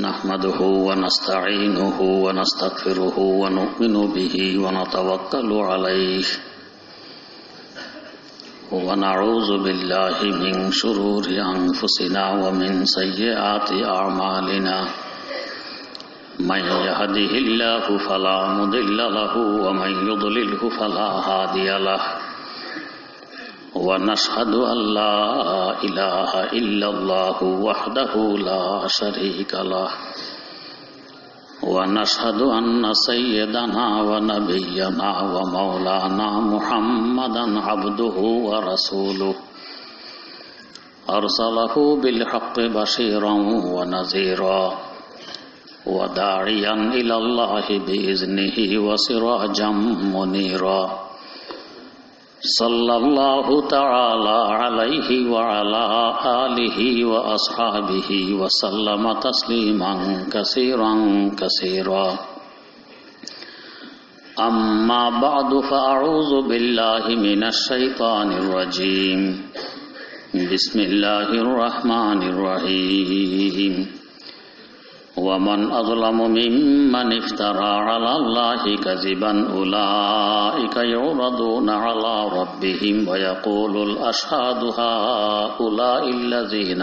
نحمده ونستعينه ونستغفره ونؤمن به ونتوكل عليه ونعوذ بالله من شرور أنفسنا ومن سيئات أعمالنا من يهده الله فلا مضل له ومن يضلله فلا هادي له ونشهد أن لا إله إلا الله وحده لا شريك له ونشهد أن سيدنا ونبينا ومولانا محمدا عبده ورسوله أرسله بالحق بشيرا ونذيرا وداعيا إلى الله بإذنه وسراجا منيرا صلى الله تعالى عليه وعلى آله وأصحابه وسلم تسليما كثيرا كثيرا أما بعد فأعوذ بالله من الشيطان الرجيم بسم الله الرحمن الرحيم ومن أظلم ممن افترى على الله كذبا أولئك يعرضون على ربهم ويقول الأشهاد هؤلاء الذين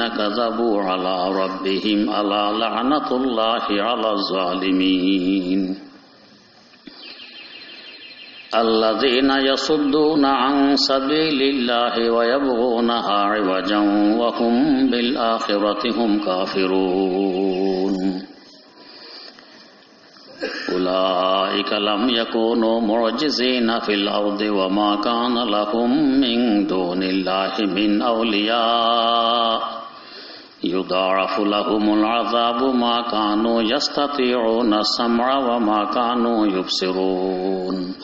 كذبوا على ربهم ألا لعنة الله على الظالمين الذين يصدون عن سبيل الله ويبغونها عوجا وهم بالآخرة هم كافرون أولئك لم يكونوا معجزين في الأرض وما كان لهم من دون الله من أولياء يضاعف لهم العذاب ما كانوا يستطيعون السمع وما كانوا يبصرون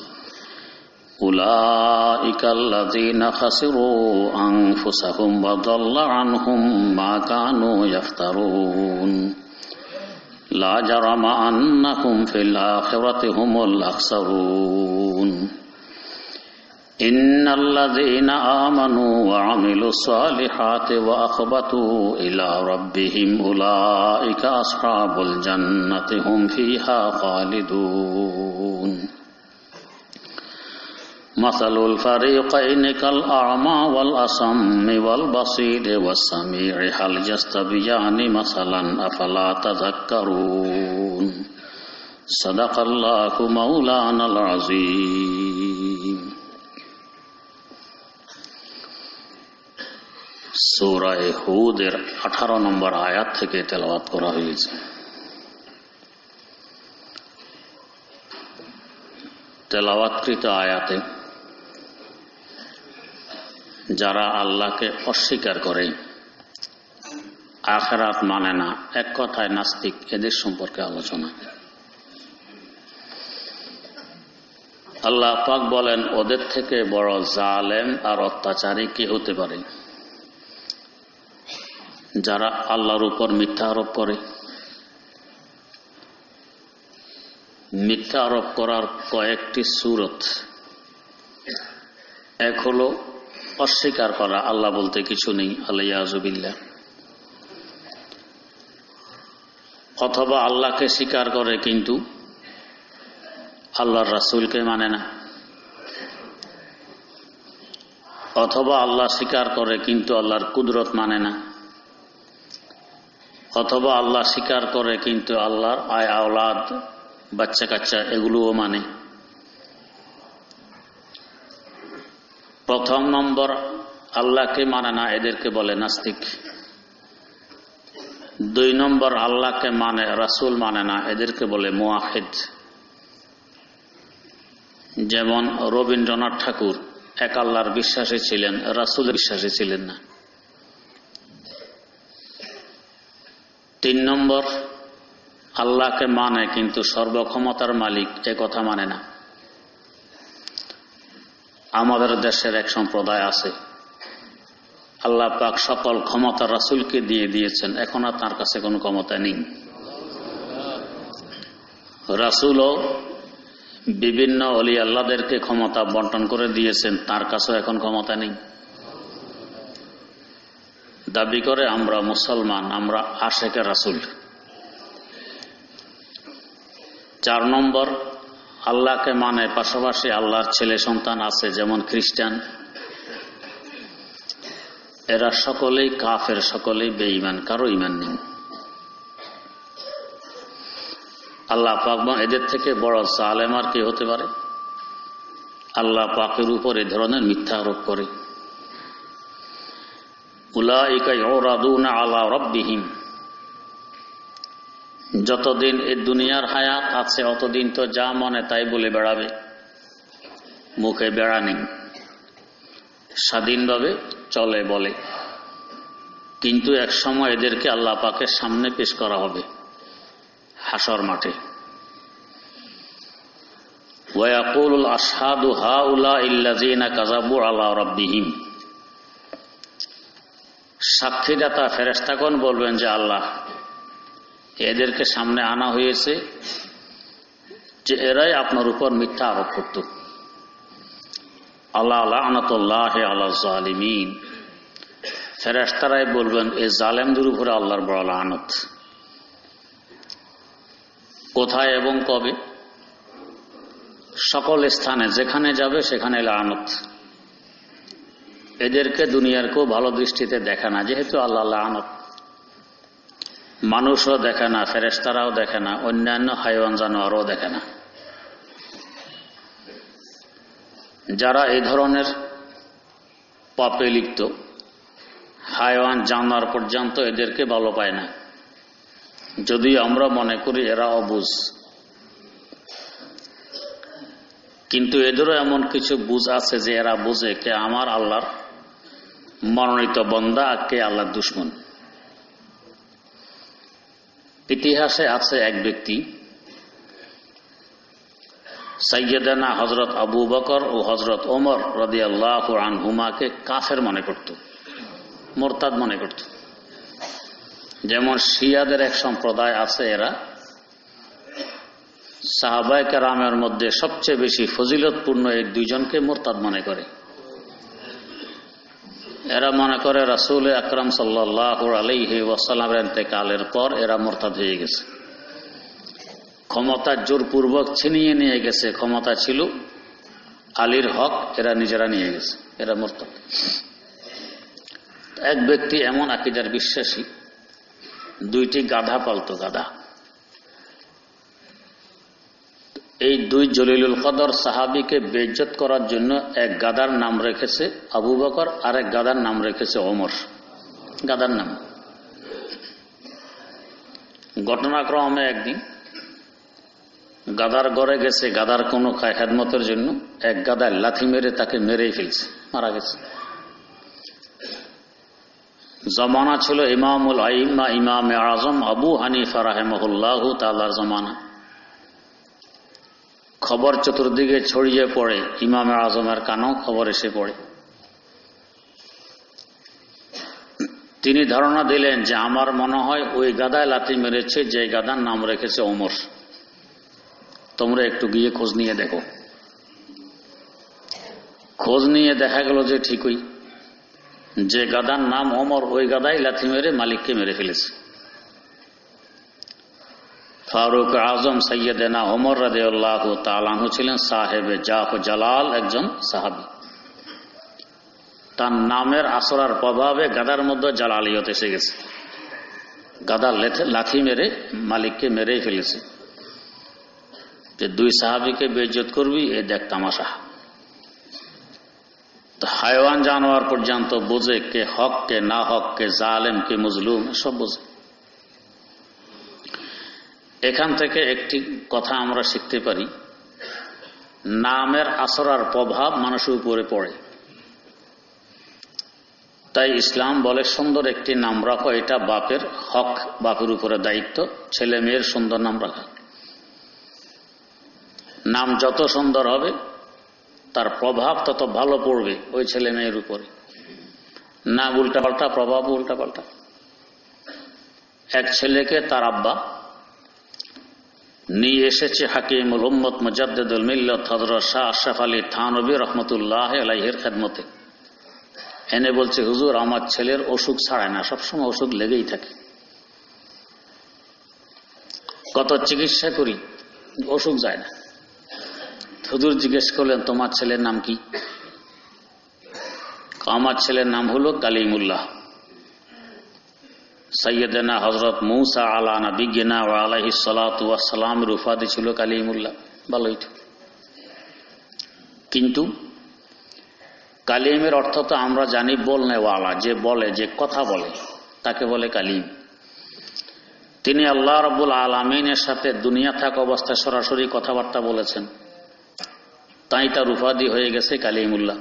أولئك الذين خسروا أنفسهم وضل عنهم ما كانوا يفترون لا جرم أنهم في الآخرة هم الأخسرون إن الذين آمنوا وعملوا الصالحات وأخبتوا إلى ربهم أولئك أصحاب الجنة هم فيها خالدون مثل الفريقين كالأعمى والأصم والبصير والسميع هل يستويان مثلا أفلا تذكرون صدق الله مولانا العظيم সূরা হুদের 18 নম্বর আয়াত থেকে তেলাওয়াত করা হয়েছে। তেলাওয়াতকৃত আয়াতে যারা আল্লাহকে অস্বীকার করে, আখিরাত মানে না, এক কথায় নাস্তিক, এদের সম্পর্কে আলোচনা। আল্লাহ পাক বলেন, ওদের থেকে বড় জালেম আর অত্যাচারী কে হতে পারে? যারা আল্লাহর উপর মিথ্যা আরোপ করে। মিথ্যা আরোপ করার কয়েকটি সূরত। এক হলো অস্বীকার করা, আল্লাহ বলতে কিছু নেই, আলিয়াযুবিল্লাহ। অথবা আল্লাহকে স্বীকার করে কিন্তু আল্লাহর রাসূলকে মানে না। অথবা আল্লাহ স্বীকার করে কিন্তু আল্লাহর কুদরত মানে না। অথবা আল্লাহ স্বীকার করে কিন্তু আল্লাহর আওলাদ, বাচ্চা কাচ্চা, এগুলোও মানে। প্রথম নম্বর, আল্লাহকে মানে না, এদেরকে বলে নাস্তিক। 2 নম্বর, আল্লাহকে মানে, রাসূল মানে না, এদেরকে বলে মুওয়াহিদ। যেমন রবীন্দ্রনাথ ঠাকুর এক আল্লাহর বিশ্বাসী ছিলেন, রাসূলের বিশ্বাসী ছিলেন না। 3 নম্বর, আল্লাহকে মানে কিন্তু সর্বক্ষমতার মালিক এ কথা মানে না। আমাদের দেশের এক সম্প্রদায় আছে, আল্লাহ পাক সকল ক্ষমতা রাসূলকে দিয়ে দিয়েছেন, এখন আর তার কাছে কোনো ক্ষমতা নেই। রাসূলও বিভিন্ন অলি আল্লাহদেরকে ক্ষমতা বন্টন করে দিয়েছেন, তার কাছেও এখন ক্ষমতা নেই। দাবি করে আমরা মুসলমান, আমরা আশেকে রাসূল। 4 নম্বর, আল্লাহকে মানে, পাশাপাশি আল্লাহর ছেলে সন্তান আছে, যেমন খ্রিস্টান। এরা সকলেই কাফের, সকলেই বেঈমান, কারো ঈমান নেই। আল্লাহ পাক এদের থেকে বড় জালেম আর কি হতে পারে? আল্লাহ পাকের উপর এ ধরনের মিথ্যা আরোপ করে। উলাইকা ইউরাদুনা আলা রাব্বিহিম, যতদিন এই দুনিয়ার হায়াত আছে অতদিন তো যা মনে তাই বলে বেড়াবে, মুখে বেড়া নেই, স্বাধীনভাবে চলে বলে। কিন্তু এক সময় এদেরকে আল্লাহ পাকের সামনে পেশ করা হবে হাসর মাঠে। ওয়ায়াকুলুল আশহাদু হাউলাইল্লাযিনা কাযাবু আলা রাব্বিহিম, সাক্ষীদাতা ফেরেশতাগণ বলবেন যে আল্লাহ, এদেরকে সামনে আনা হয়েছে যে এরাই আপনার উপর মিথ্যা আরোপ করত। আল্লাহ লানাতুল্লাহি আলা যালিমিন, ফেরেশতারাই বলবেন এই জালেমদের উপরে আল্লাহর বড় লানত। কোথায় এবং কবে? সকল স্থানে, যেখানে যাবে সেখানে লানত। এদেরকে দুনিয়ার কেউ ভালো দৃষ্টিতে দেখে না, যেহেতু আল্লাহ লানত। মানুষও দেখে না, ফেরেশতারাও দেখে না, অন্যান্য হাইওয়ান জানোয়ারও দেখে না। যারা এই ধরনের পাপে লিপ্ত, হাইওয়ান জানোয়ার পর্যন্ত এদেরকে ভালো পায় না, যদিও আমরা মনে করি এরা অবুঝ। কিন্তু এদেরও এমন কিছু বুঝ আছে যে এরা বুঝে কে আমার আল্লাহর মনোনীত বান্দা আর কে আল্লাহর দুশমন। ইতিহাসে আছে এক ব্যক্তি, সাইয়্যিদানা হযরত আবু বকর ও হযরত ওমর রাদিয়াল্লাহু আনহুমাকে কাফের মনে করত, মুরতাদ মনে করত। যেমন শিয়াদের এক সম্প্রদায় আছে, এরা সাহাবায়ে কেরামের মধ্যে সবচেয়ে বেশি ফজিলতপূর্ণ এই দুইজনকে মুরতাদ মনে করে। এরা মনে করে রাসূল আকরাম সাল্লাল্লাহু আলাইহি ওয়াসাল্লামের ইন্তেকালের পর এরা মুরতাদ হয়ে গেছে, ক্ষমতা জোরপূর্বক ছিনিয়ে নিয়ে গেছে। ক্ষমতা ছিল আলীর হক, এরা নিজেরা নিয়ে গেছে, এরা মুরতাদ। এক ব্যক্তি এমন আকীদার বিশ্বাসী, 2টি গাধা পালতো, গাধা। এই 2 জলিলুল কদর সাহাবীকে বেইজ্জত করার জন্য এক গাধার নাম রেখেছে আবু বকর, আর এক গাধার নাম রেখেছে ওমর। গাধার নাম। ঘটনাক্রমে একদিন গাধার ঘরে গেছে, গাধার কোনো খেদমতের জন্য। এক গাধায় লাথি মেরে তাকে মেরেই ফেলছে, মারা গেছে। জমানা ছিল ইমামুল আইম্মা, ইমামে আজম আবু হানিফা রাহিমাহুল্লাহু তাআলার জমানা। খবর চতুর্দিকে ছড়িয়ে পড়ে, ইমামে আজমের কানেও খবর এসে পড়ে। তিনি ধারণা দিলেন যে আমার মনে হয় ওই গাধায় লাথি মেরেছে যে গাধার নাম রেখেছে ওমর, তোমরা একটু গিয়ে খোঁজ নিয়ে দেখো। খোঁজ নিয়ে দেখা গেল যে ঠিকই, যে গাধার নাম ওমর ওই গাধাই লাথি মেরে মালিককে মেরে ফেলেছে। ফারুক আজম সাইয়্যিদানা ওমর রাদিয়াল্লাহু তাআলা আনহু ছিলেন সাহেবে জাহ জালাল, একজন সাহাবী। তার নামের আসরার প্রভাবে গাধার মধ্যে জালালিয়ত এসে গেছে। গাধা লাথি মেরে মালিককে মেরেই ফেলেছে। যে 2 সাহাবীকে বেইজ্জত করবি, এই দেখ তামাশা। তো হাইওয়ান জানোয়ার পর্যন্ত বোঝে কে হক কে না হক, কে জালেম কে মজলুম, সব বোঝে। এখান থেকে একটি কথা আমরা শিখতে পারি, নামের আসরার প্রভাব মানুষের উপরে পড়ে। তাই ইসলাম বলে সুন্দর একটি নাম রাখো, এটা বাপের হক, বাপের উপরে দায়িত্ব, ছেলে মেয়ের সুন্দর নাম রাখা। নাম যত সুন্দর হবে তার প্রভাব তত ভালো পড়বে ওই ছেলে মেয়ের উপরে। না উল্টাপাল্টা প্রভাব, উল্টাপাল্টা। এক ছেলেকে তার আব্বা নিয়ে এসেছে হাকিমুল উম্মত মুজাদ্দিদুল মিল্লাত হযরত শাহ আশরাফ আলী থানভী রাহমাতুল্লাহ আলাইহির খেদমতে। এনে বলছে, হুজুর আমার ছেলের অসুখ ছাড়ায় না, সবসময় অসুখ লেগেই থাকে। কত চিকিৎসা করি, অসুখ যায় না। হুজুর জিজ্ঞেস করলেন, তোমার ছেলের নাম কি? আমার ছেলের নাম হলো কালিমুল্লাহ। সৈয়দনা হযরত মূসা আলা নবিয়িনা ওয়া আলাইহিস সালাতু ওয়াস সালামের উপাধি ছিল কালিমুল্লাহ। ভালোই তো, কিন্তু কালিমের অর্থ তো আমরা জানি বলনেওয়ালা, যে বলে, যে কথা বলে, তাকে বলে কালিম। তিনি আল্লাহ রাব্বুল আলামিনের সাথে দুনিয়া থাকা অবস্থায় সরাসরি কথাবার্তা বলেছেন, তাই তার উপাধি হয়ে গেছে কালিমুল্লাহ।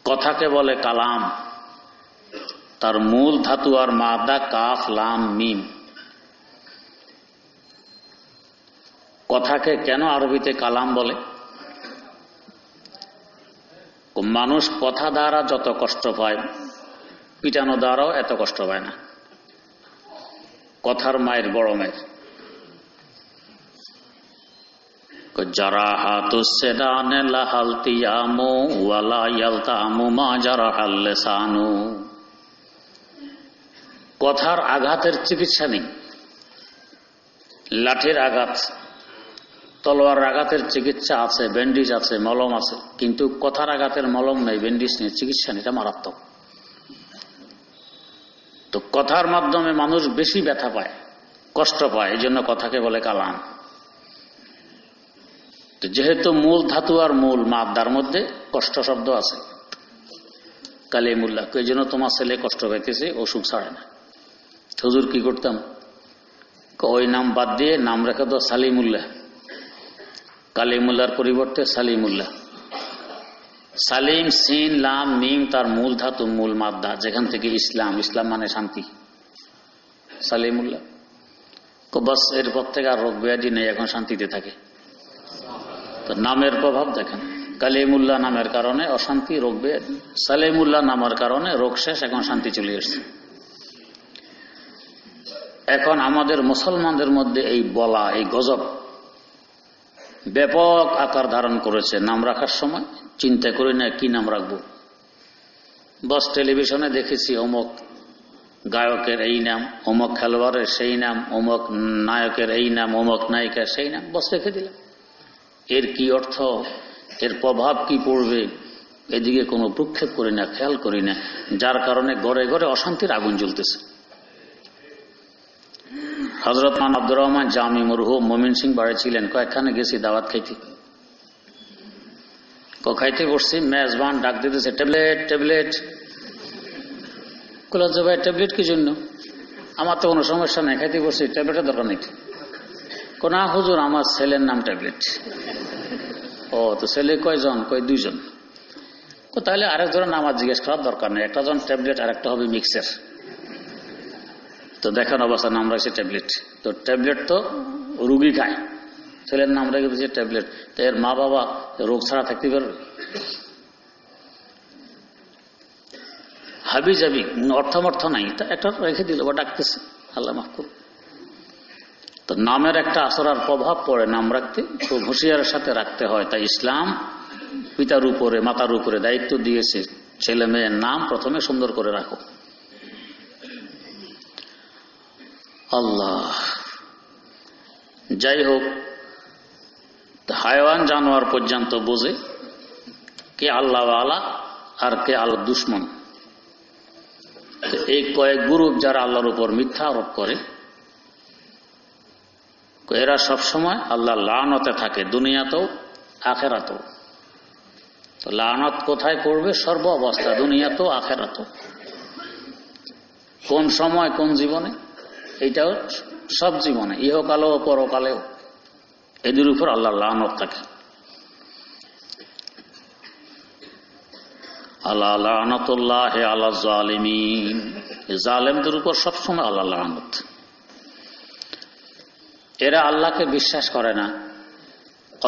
কথাকে বলে কালাম। তার মূল ধাতু আর মাদা কাফ লাম মিম। কথাকে কেন আরবিতে কালাম বলে? মানুষ কথা দ্বারা যত কষ্ট পায়, পিটানো দ্বারাও এত কষ্ট পায় না। কথার মায়ের বড় মায়ের। জারাহাতুসসাদানে লাহালতিয়ামু ওয়ালা ইয়ালতামু মা জারাহাল লিসানু। কথার আঘাতের চিকিৎসা নেই। লাঠির আঘাত, তলোয়ার আঘাতের চিকিৎসা আছে, ব্যান্ডেজ আছে, মলম আছে, কিন্তু কথার আঘাতের মলম নেই, ব্যান্ডেজ নেই, চিকিৎসা নেই। এটা মারাত্মক। তো কথার মাধ্যমে মানুষ বেশি ব্যথা পায়, কষ্ট পায়, এই জন্য কথাকে বলে কালাম। তো যেহেতু মূল ধাতু আর মূল মাদার মধ্যে কষ্ট শব্দ আছে, কালিমুল্লাহ, এই জন্য তোমার ছেলে কষ্ট পাইতেছে, অসুখ ছাড়ে না। হুজুর কি করতাম? ওই নাম বাদ দিয়ে নাম রেখে তো সালিমুল্লাহ। কালিমুল্লাহর পরিবর্তে সালিমুল্লাহ। সালিম সিন লাম মিম তার মূল ধাতু মূল মাদ্দা, যেখান থেকে ইসলাম, ইসলাম মানে শান্তি। সালিমুল্লাহ বাস, এরপর থেকে আর রোগ ব্যাধি নেই, এখন শান্তিতে থাকে। তো নামের প্রভাব দেখেন, কালিমুল্লাহ নামের কারণে অশান্তি, রোগ ব্যাধি। সালিমুল্লাহ নামের কারণে রোগ শেষ, এখন শান্তি চলে এসছে। এখন আমাদের মুসলমানদের মধ্যে এই বলা, এই গজব ব্যাপক আকার ধারণ করেছে। নাম রাখার সময় চিন্তা করি না কি নাম রাখবো। বস টেলিভিশনে দেখেছি অমুক গায়কের এই নাম, অমুক খেলোয়াড়ের সেই নাম, অমুক নায়কের এই নাম, অমুক নায়িকার সেই নাম, বস রেখে দিলাম। এর কি অর্থ, এর প্রভাব কি পড়বে, এদিকে কোনো ভ্রুক্ষেপ করি না, খেয়াল করি না, যার কারণে ঘরে ঘরে অশান্তির আগুন জ্বলতেছে। হযরত মান আব্দুর রহমান জামি মরহুম মমিন সিং বাড়ি ছিলেন, কয়েকখানে গেছি দাওয়াত খাইতে। খাইতে বসছি, মেজবান ডাক দিতেছে, ট্যাবলেট ট্যাবলেট। বলছে, ভাই ট্যাবলেট কি জন্য? আমার তো কোনো সমস্যা নেই, খাইতে বসছি, ট্যাবলেটের দরকার নেই। না হুজুর, আমার ছেলের নাম ট্যাবলেট। ও তো ছেলে কয়জন? কয় দুইজন। তাহলে আরেকজনের নাম আর জিজ্ঞেস করার দরকার নেই, একটা জন ট্যাবলেট আর একটা হবে মিক্সার। তো দেখেন অবস্থা, নাম রাখছে ট্যাবলেট। তো ট্যাবলেট তো রুগী খায়, ছেলের নাম রেখে দিচ্ছে ট্যাবলেট। তো এর মা বাবা রোগ ছাড়া থাকতে পারবে? হাবি যাবি, অর্থমর্থ নাই, তা একটা রেখে দিল বা ডাকতেছে, আল্লাহ মাফ করুন। তো নামের একটা আসর আর প্রভাব পড়ে নাম রাখতে, খুব হুঁশিয়ারের সাথে রাখতে হয়। তাই ইসলাম পিতার উপরে, মাতার উপরে দায়িত্ব দিয়েছে, ছেলে মেয়ের নাম প্রথমে সুন্দর করে রাখো। আল্লাহ, যাই হোক, হায়ওয়ান জানোয়ার পর্যন্ত বোঝে কে আল্লাহ ওয়ালা আর কে আল্লাহ দুশ্মন। এই কয়েক গ্রুপ যারা আল্লাহর উপর মিথ্যা আরোপ করে, এরা সবসময় আল্লাহ লানতে থাকে, দুনিয়াতেও আখেরাতেও। তো লানত কোথায় পড়বে? সর্ব অবস্থা, দুনিয়াতেও আখেরাতেও। কোন সময়, কোন জীবনে? এইটাও সব জীবনে, ইহকালেও পরকালেও এদের উপর আল্লাহ লানত থাকে। আল্লাহ লানাতুল্লাহ আলা জালিমিন, জালেমদের উপর সবসময় আল্লাহ লানত। এরা আল্লাহকে বিশ্বাস করে না,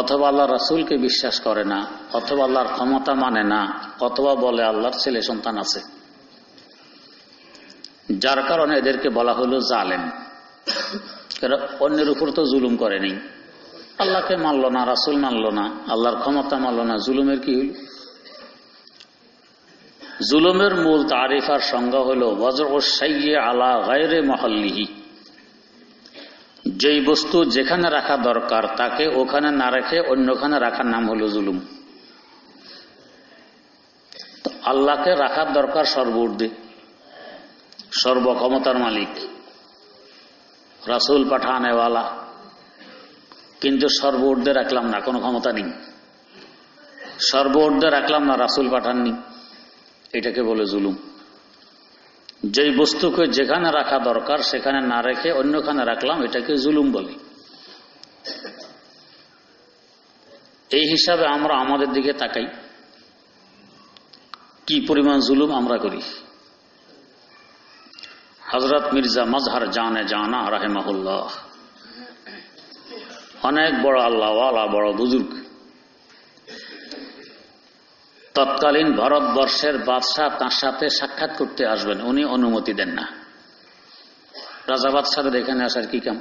অথবা আল্লাহ রাসূলকে বিশ্বাস করে না, অথবা আল্লাহর ক্ষমতা মানে না, অথবা বলে আল্লাহর ছেলে সন্তান আছে, যার কারণে এদেরকে বলা হলো জালেম। এরা অন্যের উপর তো জুলুম করেনি, আল্লাহকে মানল না, রাসূল মানল না, আল্লাহর ক্ষমতা মানল না, জুলুমের কি হইল? জুলুমের মূল তারিফ আর সংজ্ঞা হল ওয়াজউশ শাইয়্যি আলা গায়রি মাহাল্লিহি, যেই বস্তু যেখানে রাখা দরকার তাকে ওখানে না রেখে অন্যখানে রাখার নাম হলো জুলুম। তো আল্লাহকে রাখার দরকার সর্বঊর্ধ্বে, সর্বক্ষমতার মালিক, রাসূল পাঠানেওয়ালা, কিন্তু সর্বঊর্ধ্বে রাখলাম না, কোনো ক্ষমতা নেই। সর্বঊর্ধ্বে রাখলাম না, রাসূল পাঠাননি, এটাকে বলে জুলুম। যেই বস্তুকে যেখানে রাখা দরকার সেখানে না রেখে অন্যখানে রাখলাম, এটাকে জুলুম বলে। এই হিসাবে আমরা আমাদের দিকে তাকাই, কি পরিমাণ জুলুম আমরা করি। হযরত মির্জা মাজহার জানে জানা রাহিমাহুল্লাহ অনেক বড় আল্লাহওয়ালা, বড় বুজুর্গ। তৎকালীন ভারতবর্ষের বাদশাহ তার সাথে সাক্ষাৎ করতে আসবেন, উনি অনুমতি দেন না। রাজা বাদশাহের এখানে আসার কি কাম?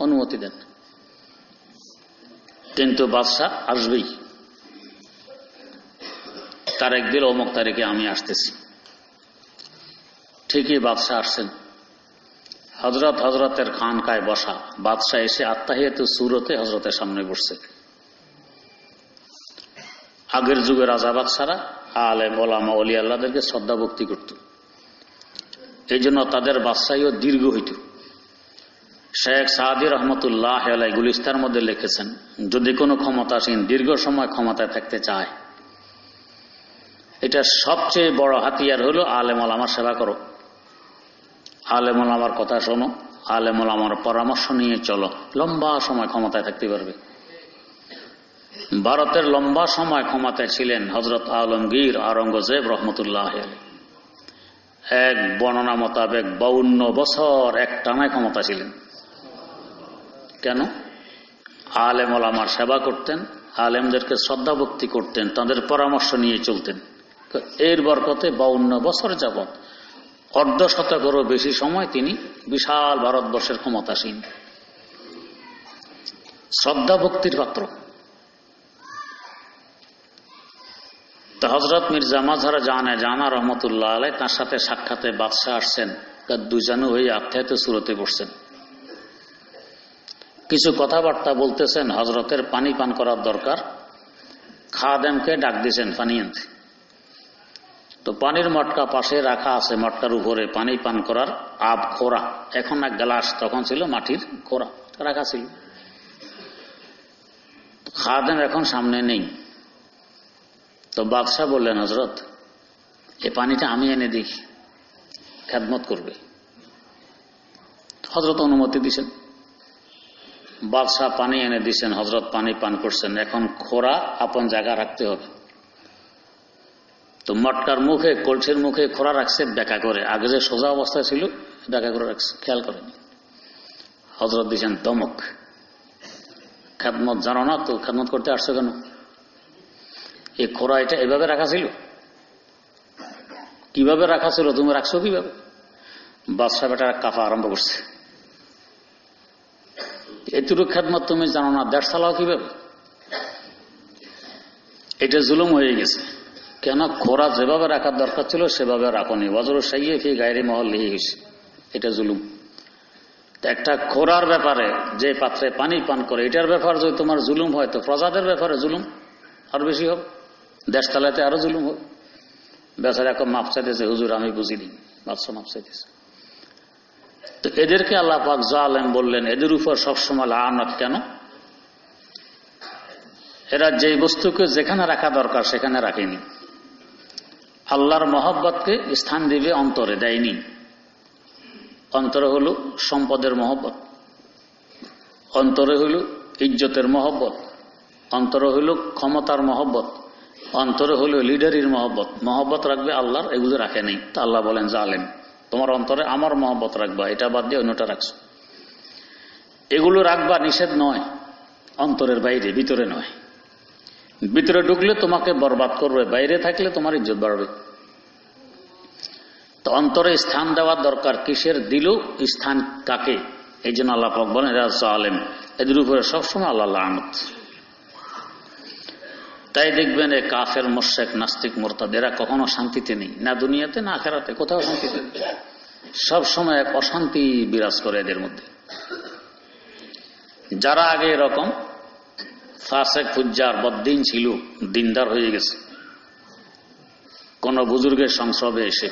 অনুমতি দেন, কিন্তু বাদশাহ আসবেই। তারিখ দিল, অমুক তারিখে আমি আসতেছি। ঠিকই বাদশাহ আসছেন। হজরতের খানকায় বসা, বাদশাহ এসে আত্তাহিয়াতু সূরতে হজরতের সামনে বসছে। আগের যুগে রাজা বাদশারা আলেম ওলামা ওলি আল্লাহদেরকে শ্রদ্ধা ভক্তি করত, এই জন্য তাদের বাদশাহীও দীর্ঘ হইত। শেখ সাদি রহমতুল্লাহ আলাই গুলিস্তার মধ্যে লিখেছেন, যদি কোনো ক্ষমতাসীন দীর্ঘ সময় ক্ষমতায় থাকতে চায়, এটা সবচেয়ে বড় হাতিয়ার হলো আলেম ওলামার সেবা করো, আলেম ওলামার কথা শোনো, আলেম ওলামার পরামর্শ নিয়ে চলো, লম্বা সময় ক্ষমতায় থাকতে পারবে। ভারতের লম্বা সময় ক্ষমতায় ছিলেন হযরত আলমগীর আওরঙ্গজেব রহমতুল্লাহ আলাইহি। এক বর্ণনা মোতাবেক 52 বছর এক টানায় ক্ষমতা ছিলেন। কেন? আলেম ওলামার সেবা করতেন, আলেমদেরকে শ্রদ্ধা ভক্তি করতেন, তাদের পরামর্শ নিয়ে চলতেন। এর বরকতে 52 বছর যাবৎ অর্ধশতকেরও বেশি সময় তিনি বিশাল ভারতবর্ষের ক্ষমতাসীন, শ্রদ্ধা ভক্তির পাত্র। তো হযরত মির্জা মাজহার জানা রহমতুল্লাহ আলাইহি তার সাথে সাক্ষাতে বাদশাহ আসছেন, দুজনে হয়ে আত্মাহিত সূরতে বসছেন, কিছু কথাবার্তা বলতেছেন। হযরতের পানি পান করার দরকার, খাদেমকে ডাক দিয়েছেন পানি আনতে। তো পানির মটকা পাশে রাখা আছে, মটকার উপরে পানি পান করার আব খোরা, এখন এক গ্লাস, তখন ছিল মাটির খোরা রাখা ছিল। খাদেম এখন সামনে নেই। তো বাদশাহ বললেন, হযরত এই পানিটা আমি এনে দিই, খেদমত করবে। হযরত অনুমতি দিয়েছেন, বাদশাহ পানি এনে দিয়েছেন, হযরত পানি পান করছেন। এখন খোরা আপন জায়গা রাখতে হবে। তো মটকার মুখে, কলসির মুখে খোরা রাখছে বেঁকা করে, আগে যে সোজা অবস্থায় ছিল বেঁকা করে রাখছে, খেয়াল করেনি। হযরত দিয়েছেন দমক, খেদমত জানো না তো, খেদমত করতে আসছো কেন? এই খোরা এটা এভাবে রাখা ছিল, কিভাবে রাখা ছিল, তুমি রাখছো কিভাবে? বাদশাহ বেটা কাফা আরম্ভ করছে, এতটুকু খেদমত তুমি জানো না, দেশ চালাও কিভাবে? এটা জুলুম হয়ে গেছে। কেন? খোরা যেভাবে রাখার দরকার ছিল সেভাবে রাখনি, ওয়াজউশ শাইয়্যি ফি গায়রি মাহাল্লিহি হইছে, এটা জুলুম। একটা খোরার ব্যাপারে, যে পাত্রে পানি পান করে, এটার ব্যাপার যদি তোমার জুলুম হয়, তো প্রজাদের ব্যাপারে জুলুম আর বেশি হবে, দেশ চালাতে আরো জুলুম হবে। বেচারা এখন মাপ চাইতেছে, হুজুর আমি বুঝিনি, বাদশা মাপ চাইতেছে। তো এদেরকে আল্লাহ পাক জালেম বললেন, এদের উপর সবসময় লানত। কেন? এরা যেই বস্তুকে যেখানে রাখা দরকার সেখানে রাখেনি। আল্লাহর মহব্বতকে স্থান দিবে অন্তরে, দেয়নি। অন্তরে হলো সম্পদের মহব্বত, অন্তরে হইল ইজ্জতের মহব্বত, অন্তরে হইল ক্ষমতার মহব্বত, অন্তরে হইল লিডারির মহব্বত। মহব্বত রাখবে আল্লাহর, এগুলো রাখে নেই। তা আল্লাহ বলেন, জালেম তোমার অন্তরে আমার মহব্বত রাখবা, এটা বাদ দিয়ে অন্যটা রাখছো। এগুলো রাখবা নিষেধ নয়, অন্তরের বাইরে, ভিতরে নয়। ভিতরে ঢুকলে তোমাকে বরবাদ করবে, বাইরে থাকলে তোমার ইজ্জত বাড়বে। তো অন্তরে স্থান দেওয়ার দরকার, কিসের দিল, স্থান কাকে? এই জন্য আল্লাহ পাক বলেন এরা জালেম, এদের উপরে সবসময় আল্লাহ লানত। তাই দেখবেন এই কাফের, মুশরিক, নাস্তিক, মুরতাদ এরা কখনো শান্তিতে নেই, না দুনিয়াতে না আখিরাতে, কোথাও শান্তিতে নেই। সবসময় এক অশান্তি বিরাজ করে এদের মধ্যে। যারা আগে এরকম ফাসেক, ফুজ্জার, বদ্দিন ছিল, দিনদার হয়ে গেছে কোন বুজুর্গের সংস্রবে এসে,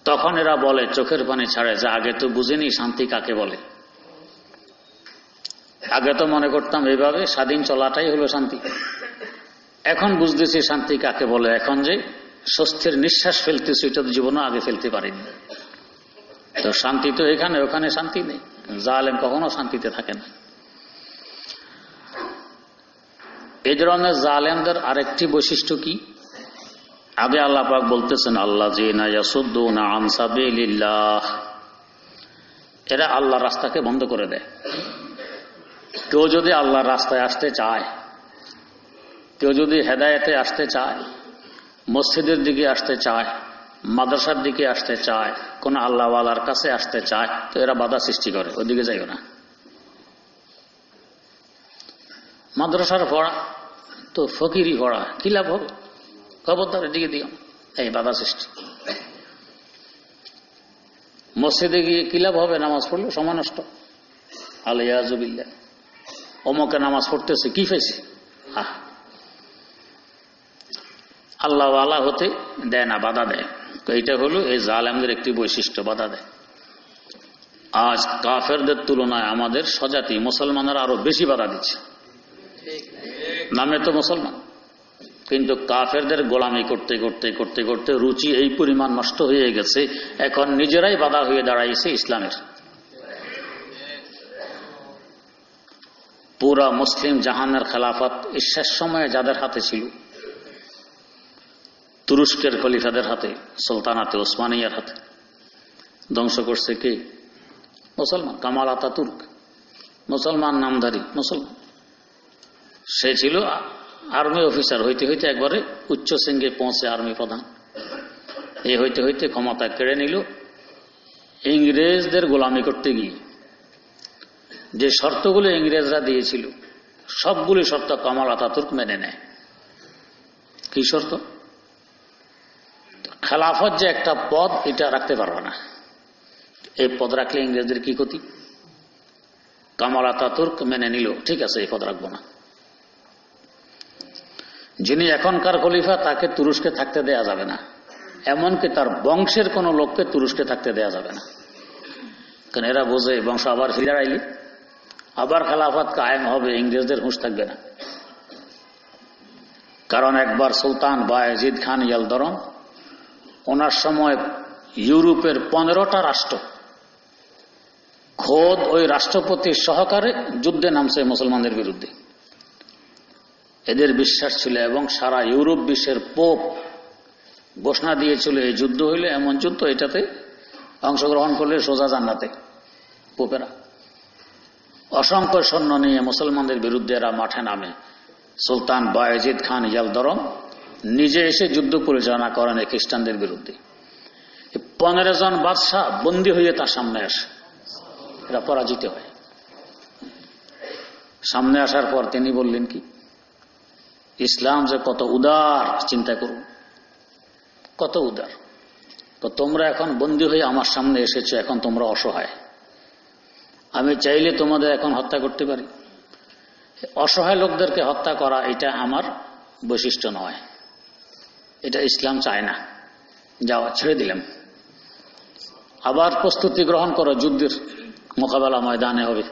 তখন এরা বলে, চোখের পানি ছাড়ে, যে আগে তো বুঝিনি শান্তি কাকে বলে। আগে তো মনে করতাম এইভাবে স্বাধীন চলাটাই হলো শান্তি, এখন বুঝতেছি শান্তি কাকে বলে। এখন যে স্বস্তির নিঃশ্বাস ফেলতেছি, এটা তো জীবনও আগে ফেলতে পারিনি। তো শান্তি তো এখানে, ওখানে শান্তি নেই। জালেম কখনো শান্তিতে থাকে না। এই ধরনের জালেমদের আরেকটি বৈশিষ্ট্য কি? আগে আল্লাহ পাক বলতেছেন আল্লাযীনা ইয়াসুদ্দুনা আন সাবিলিল্লাহ, এরা আল্লাহর রাস্তাকে বন্ধ করে দেয়। কেউ যদি আল্লাহর রাস্তায় আসতে চায়, কেউ যদি হেদায়েতে আসতে চায়, মসজিদের দিকে আসতে চায়, মাদ্রাসার দিকে আসতে চায়, কোন আল্লাহওয়ালার কাছে আসতে চায়, তো এরা বাধা সৃষ্টি করে, ওইদিকে যাইও না। মাদ্রাসার পড়া তো ফকিরি পড়া, কি লাভ হবে, খবরদার এদিকে দিও, এই বাধা সৃষ্টি। মসজিদে গিয়ে কি লাভ হবে, নামাজ পড়লে সময় নষ্ট, আলিয়াজুবিল্লাহ। অমকে নামাজ পড়তেছে, কি পাইছে, আল্লাহ ওয়ালা হতে দেয় না, বাধা দেয়। তো এটা হলো এই জালেমদের একটি বৈশিষ্ট্য, বাধা দেয়। আজ কাফেরদের তুলনায় আমাদের স্বজাতি মুসলমানরা আরো বেশি বাধা দিচ্ছে। নামে তো মুসলমান, কিন্তু কাফেরদের গোলামি করতে করতে করতে করতে রুচি এই পরিমাণ নষ্ট হয়ে গেছে, এখন নিজেরাই বাধা হয়ে দাঁড়াইছে ইসলামের। পুরা মুসলিম জাহানের খেলাফত শেষ সময়ে যাদের হাতে ছিল, তুরস্কের খলিফাদের হাতে, সুলতানাতে ওসমানিয়ার হাতে, ধ্বংস করছে কে? মুসলমান। কামাল আতাতুর্ক মুসলমান, নামধারী মুসলমান। সে ছিল আর্মি অফিসার, হইতে হইতে একবারে উচ্চ শ্রেণীতে পৌঁছে আর্মি প্রধান। এই হইতে হইতে ক্ষমতা কেড়ে নিল ইংরেজদের গোলামি করতে গিয়ে। যে শর্তগুলো ইংরেজরা দিয়েছিল সবগুলি শর্ত কামাল আতাতুর্ক মেনে নেয়। কি শর্ত? খেলাফত যে একটা পদ, এটা রাখতে পারবে না। এই পদ রাখলে ইংরেজদের কি ক্ষতি? কামাল আতাতুর্ক মেনে নিল, ঠিক আছে এই পদ রাখবো না। যিনি এখনকার খলিফা, তাকে তুরস্কে থাকতে দেয়া যাবে না, এমনকি তার বংশের কোন লোককে তুরস্কে থাকতে দেয়া যাবে না। কারণ এরা বোঝে বংশ আবার ফিরে আইলে আবার খেলাফত কায়েম হবে, ইংরেজদের হুঁশ থাকবে না। কারণ একবার সুলতান বায়েজিদ খান ইয়ালদরম, ওনার সময় ইউরোপের 15টা রাষ্ট্র খোদ ওই রাষ্ট্রপতির সহকারে যুদ্ধে নামছে মুসলমানদের বিরুদ্ধে। এদের বিশ্বাস ছিল, এবং সারা ইউরোপ বিশ্বের পোপ ঘোষণা দিয়েছিল এই যুদ্ধ হইলে এমন যুদ্ধ, এটাতে অংশগ্রহণ করলে সোজা জান্নাতে। পোপেরা অসংখ্য সৈন্য নিয়ে মুসলমানদের বিরুদ্ধে এরা মাঠে নামে। সুলতান বায়েজিদ খান ইয়ালদরম নিজে এসে যুদ্ধ পরিচালনা করেন এই খ্রিস্টানদের বিরুদ্ধে। 15 জন বাদশাহ বন্দী হয়ে তার সামনে আসে, এরা পরাজিত হয়। সামনে আসার পর তিনি বললেন কি, ইসলাম যে কত উদার, চিন্তা করুন, কত উদার। তো তোমরা এখন বন্দী হয়ে আমার সামনে এসেছো, এখন তোমরা অসহায়, আমি চাইলে তোমাদের এখন হত্যা করতে পারি। অসহায় লোকদেরকে হত্যা করা এটা আমার বৈশিষ্ট্য নয়, এটা ইসলাম চায় না। যাও, ছেড়ে দিলাম, আবার প্রস্তুতি গ্রহণ করো, যুদ্ধের মোকাবেলা ময়দানে হবে।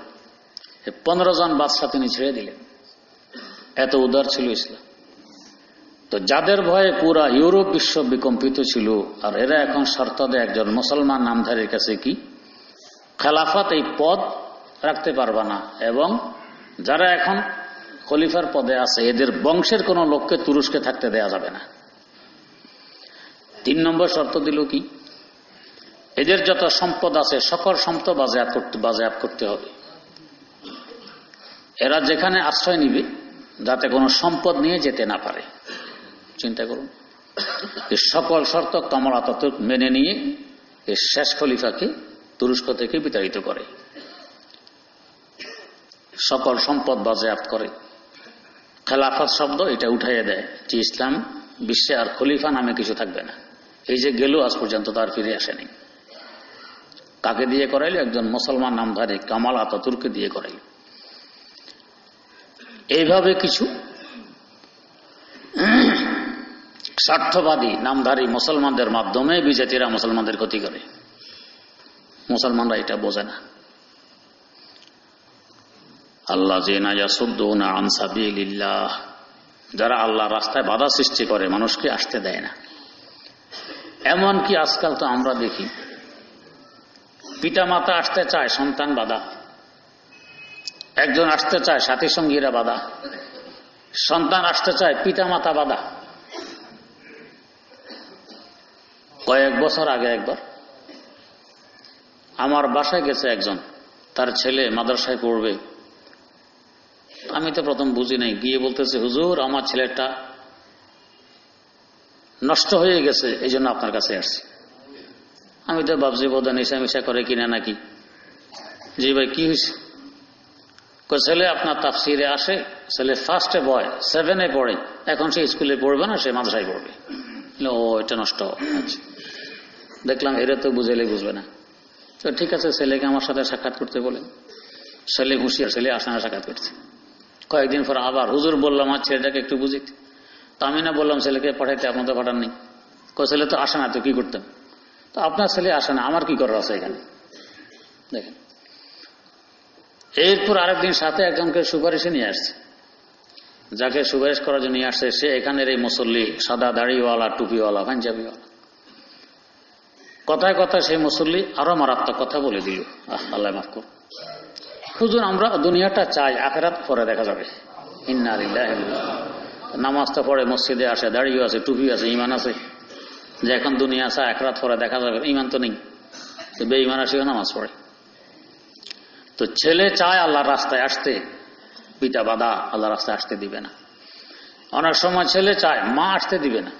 15 জন বাদশাহ তিনি ছেড়ে দিলেন। এত উদার ছিল ইসলাম। তো যাদের ভয়ে পুরা ইউরোপ বিশ্ব বিকম্পিত ছিল, আর এরা এখন শর্ত দেয় একজন মুসলমান নামধারীর কাছে কি খেলাফত এই পদ রাখতে পারবে না, এবং যারা এখন খলিফার পদে আছে এদের বংশের কোন লোককে তুরস্কে থাকতে দেয়া যাবে না। 3 নম্বর শর্ত দিল কি, এদের যত সম্পদ আছে সকল সম্পদ বাজেয়াপ্ত করতে হবে। এরা যেখানে আশ্রয় নিবে যাতে কোনো সম্পদ নিয়ে যেতে না পারে। চিন্তা করুন, এই সকল শর্ত কামাল আতাতুর্ক মেনে নিয়ে এই শেষ খলিফাকে তুরস্ক থেকে বিতাড়িত করে, সকল সম্পদ বাজেয়াপ্ত করে। খেলাফত শব্দ এটা উঠাইয়ে দেয় যে ইসলাম বিশ্বে আর খলিফা নামে কিছু থাকবে না। এই যে গেল আজ পর্যন্ত তার ফিরে আসেনি। কাকে দিয়ে করাইল? একজন মুসলমান নামধারী কামাল আতাতুর্ককে দিয়ে করাইল। এইভাবে কিছু স্বার্থবাদী নামধারী মুসলমানদের মাধ্যমে বিজেপিরা মুসলমানদের ক্ষতি করে। মুসলমানরা এটা বোঝে না। আল্লাযীনা ইয়াসুদ্দুনা আন সাবিলিল্লাহ, যারা আল্লাহর রাস্তায় বাধা সৃষ্টি করে, মানুষকে আসতে দেয় না। এমনকি আজকাল তো আমরা দেখি পিতামাতা আসতে চায়, সন্তান বাধা। একজন আসতে চায়, সাথী সঙ্গীরা বাধা। সন্তান আসতে চায়, পিতামাতা বাধা। কয়েক বছর আগে একবার আমার বাসায় গেছে একজন, তার ছেলে মাদ্রাসায় পড়বে। আমি তো প্রথম বুঝি নাই, গিয়ে বলতেছে, হুজুর আমার ছেলেটা নষ্ট হয়ে গেছে, এই জন্য আপনার কাছে আসছি। আমি তো ভাবছি বোধ নেশা মিশা করে কিনা নাকি। জি ভাই, কি হয়েছে? ছেলে আপনার তাফসিরে আসে, ছেলে ফার্স্টে বয়, 7-এ পড়ে, এখন সে স্কুলে পড়বে না, সে মাদ্রাসায় পড়বে। ও এটা নষ্ট। আচ্ছা, দেখলাম এরা তো বুঝাইলে বুঝবে না। তো ঠিক আছে, ছেলেকে আমার সাথে সাক্ষাৎ করতে বলেন। ছেলে হুঁশিয়ার, ছেলে আসে না, সাক্ষাৎ করছে। কয়েকদিন পর আবার হুজুর বললাম আমার ছেলেটাকে একটু বুঝিতে। তো আমি না বললাম ছেলেকে পাঠাইতে, আপনার তো পাঠাননি। ছেলে তো আসে না, তো কি করতেন? তো আপনার ছেলে আসে না, আমার কি করার আছে এখানে? দেখেন, এরপর আরেকদিন সাথে একজনকে সুপারিশে নিয়ে আসছে। যাকে সুপারিশ করার জন্য নিয়ে আসছে, সে এখানের এই মুসল্লি, সাদা দাড়িওয়ালা, টুপিওয়ালা, পাঞ্জাবিওয়ালা। কথায় কথায় সেই মুসল্লি আরো মারাত্মক কথা বলে দিল। আল্লাহ মাফ করুন। হুজুর আমরা দুনিয়াটা চাই, আখিরাত পরে দেখা যাবে। ইন্না লিল্লাহি। নামাজটা পড়ে, মসজিদে আসে, দাড়িও আছে, টুপি আছে, ইমান আছে, যে এখন দুনিয়া চায়, আখিরাত পরে দেখা যাবে। ইমান তো নেই, তো বেঈমান আসেও নামাজ পড়ে। তো ছেলে চায় আল্লাহর রাস্তায় আসতে, পিতা বাধা, আল্লাহর রাস্তায় আসতে দিবে না। অনেক সময় ছেলে চায়, মা আসতে দিবে না।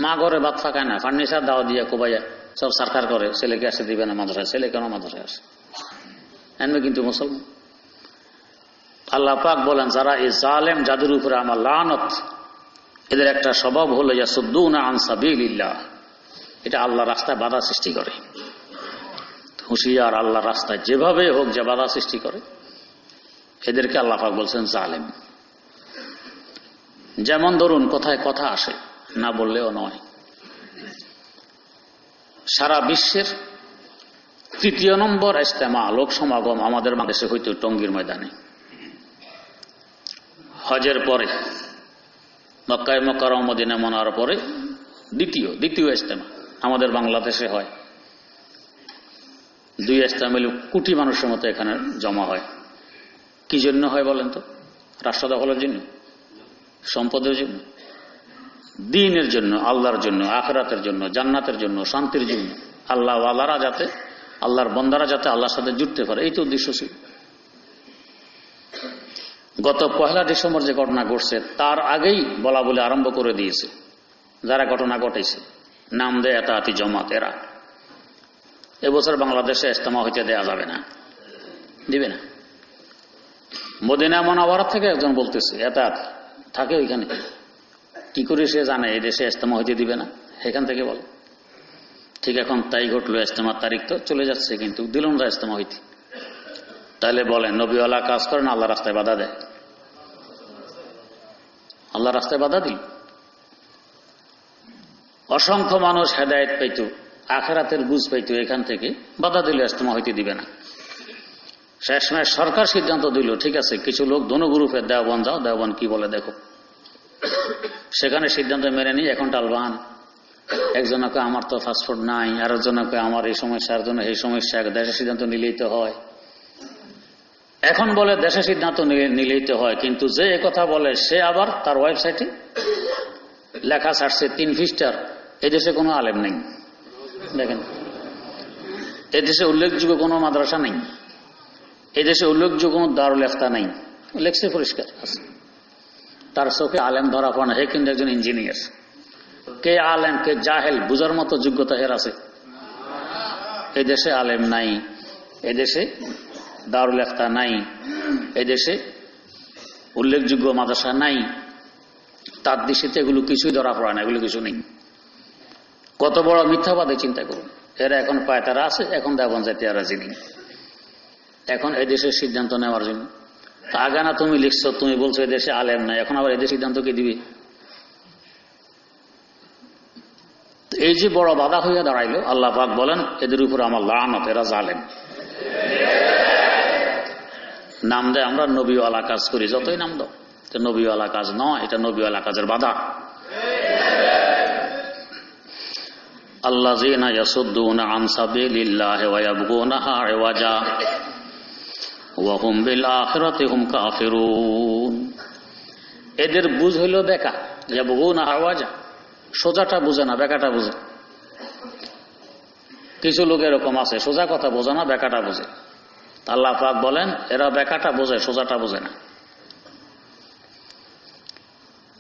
মা ঘরে ভাত ফাঁকায় না, ফার্নিচার দাও দিয়ে কোবাইয়া সব সরকার করে, ছেলেকে আসতে দিবে না মাদ্রাসায়। ছেলে কেন মাদ্রাসায় আসে? এমনি কিন্তু মুসলমান। আল্লাহ পাক বলেন, যারা এই জালেম, যাদের উপরে আমার লানত, এদের একটা স্বভাব হলো ইয়াসুদ্দুনা আন সাবিলিল্লাহ, এটা আল্লাহর রাস্তায় বাধা সৃষ্টি করে। হুঁশিয়ার, আল্লাহর রাস্তায় যেভাবে হোক যে বাধা সৃষ্টি করে, এদেরকে আল্লাহ পাক বলছেন জালেম। যেমন ধরুন, কথায় কথা আসে, না বললেও নয়। সারা বিশ্বের 3য় নম্বর ইজতেমা, লোক সমাগম আমাদের বাংলাদেশে হইত টঙ্গীর ময়দানে। হজের পরে, মক্কায় মুকাররমা মদিনা মুনাওয়ারার পরে দ্বিতীয় ইজতেমা আমাদের বাংলাদেশে হয়। 2 ইজতেমা মিলে কোটি মানুষের মতো এখানে জমা হয়। কি জন্য হয় বলেন তো? রাষ্ট্র দখলের জন্য, সম্পদের জন্য, দ্বীনের জন্য, আল্লাহর জন্য, আখিরাতের জন্য, জান্নাতের জন্য, শান্তির জন্য। আল্লাহ ওয়ালারা যাতে, আল্লাহর বান্দারা যাতে আল্লাহর সাথে জুড়তে পারে, এই তো উদ্দেশ্য ছিল। গত 1 ডিসেম্বর যে ঘটনা ঘটছে, তার আগেই বলা বলে আরম্ভ করে দিয়েছে যারা ঘটনা ঘটেছে, নাম দেয় এতাআতি জামাত। এরা এবছর বাংলাদেশে ইজতেমা হইতে দেয়া যাবে না, দিবে না। মদিনা মুনাওয়ারা থেকে একজন বলতেছে, এতাআত থাকে ওইখানে, কি করে সে জানে এই দেশে ইজতেমা হইতে দিবে না? এখান থেকে বলে। ঠিক এখন তাই ঘটলো। ইজতেমার তারিখ তো চলে যাচ্ছে, কিন্তু দিল না ইজতেমা হইতে। তাহলে বলেন, নবীওয়ালা কাজ করেন, আল্লাহ রাস্তায় বাধা দেয়। আল্লাহ রাস্তায় বাধা দিল। অসংখ্য মানুষ হেদায়েত পাইত, আখিরাতের বুঝ পাইত, এখান থেকে বাধা দিল, ইজতেমা হইতে দিবে না। শেষমেশ সরকার সিদ্ধান্ত দিল, ঠিক আছে, কিছু লোক দোনো গ্রুপের দেওবন্দ যাও, দেওবন্দ কি বলে দেখো। সেখানে সিদ্ধান্ত মেনে নিয়ে এখন টালবান। একজনকে আমার তো পাসপোর্ট নাই, আর একজনকে আমার এই সমস্যার জন্য এই সমস্যা, দেশের সিদ্ধান্ত নিলেই তো হয়। এখন বলে দেশের সিদ্ধান্ত নিলেই তো হয়, কিন্তু যে কথা বলে সে আবার তার ওয়েবসাইটে লেখা ছাড়ছে 3 পৃষ্ঠার, এদেশে কোনো আলেম নেই। দেখেন, এদেশে উল্লেখযোগ্য কোনো মাদ্রাসা নেই, এদেশে উল্লেখযোগ্য কোনো দারুল ইফতা নেই, লেখছে পরিষ্কার আছে। তার চোখে আলেম ধরা পড়ে না, হে কিন্তু একজন ইঞ্জিনিয়ার। কে আলেম কে জাহেল বুঝার মতো যোগ্যতা এর আছে? এদেশে আলেম নাই, এদেশে দারুল ইফতা নাই, এদেশে উল্লেখযোগ্য মাদ্রাসা নাই, তার দৃষ্টিতে এগুলো কিছুই ধরা পড়ে না, এগুলো কিছু নেই। কত বড় মিথ্যাবাদী চিন্তা করুন। এরা এখন পায় তারা আছে, এখন দেবন জাতি আর রাজি নেই এখন এদেশের সিদ্ধান্ত নেওয়ার জন্য। তা আগে না তুমি লিখছো, তুমি বলছো এদেশে আলেম নাই, এখন আবার এদের সিদ্ধান্ত কে দিবে? এই যে বড় বাধা হইয়া দাঁড়াইলো, আল্লাহ পাক বলেন এদের উপর আমার লানত, এরা জালেম। নাম দেয় আমরা নবীওয়ালা কাজ করি, যতই নাম দাও, নবীওয়ালা কাজ নয়, এটা নবীওয়ালা কাজের বাধা। আল্লাযীনা ইয়াসুদ্দুনা আন সাবিলিল্লাহি ওয়া ইয়াবগুনাহা ইওয়াজা ওয়া হুম বিল আখিরাতি হুম কাফিরুন। এদের বুঝ হইল বেকা, ইয়াবগুনাহা ইওয়াজা, সোজাটা বুঝে না, বেকাটা বুঝে। কিছু লোক এরকম আছে, সোজা কথা বোঝে না, বেকাটা বুঝে। আল্লাহ পাক বলেন এরা বেকাটা বোঝে, সোজাটা বোঝে না।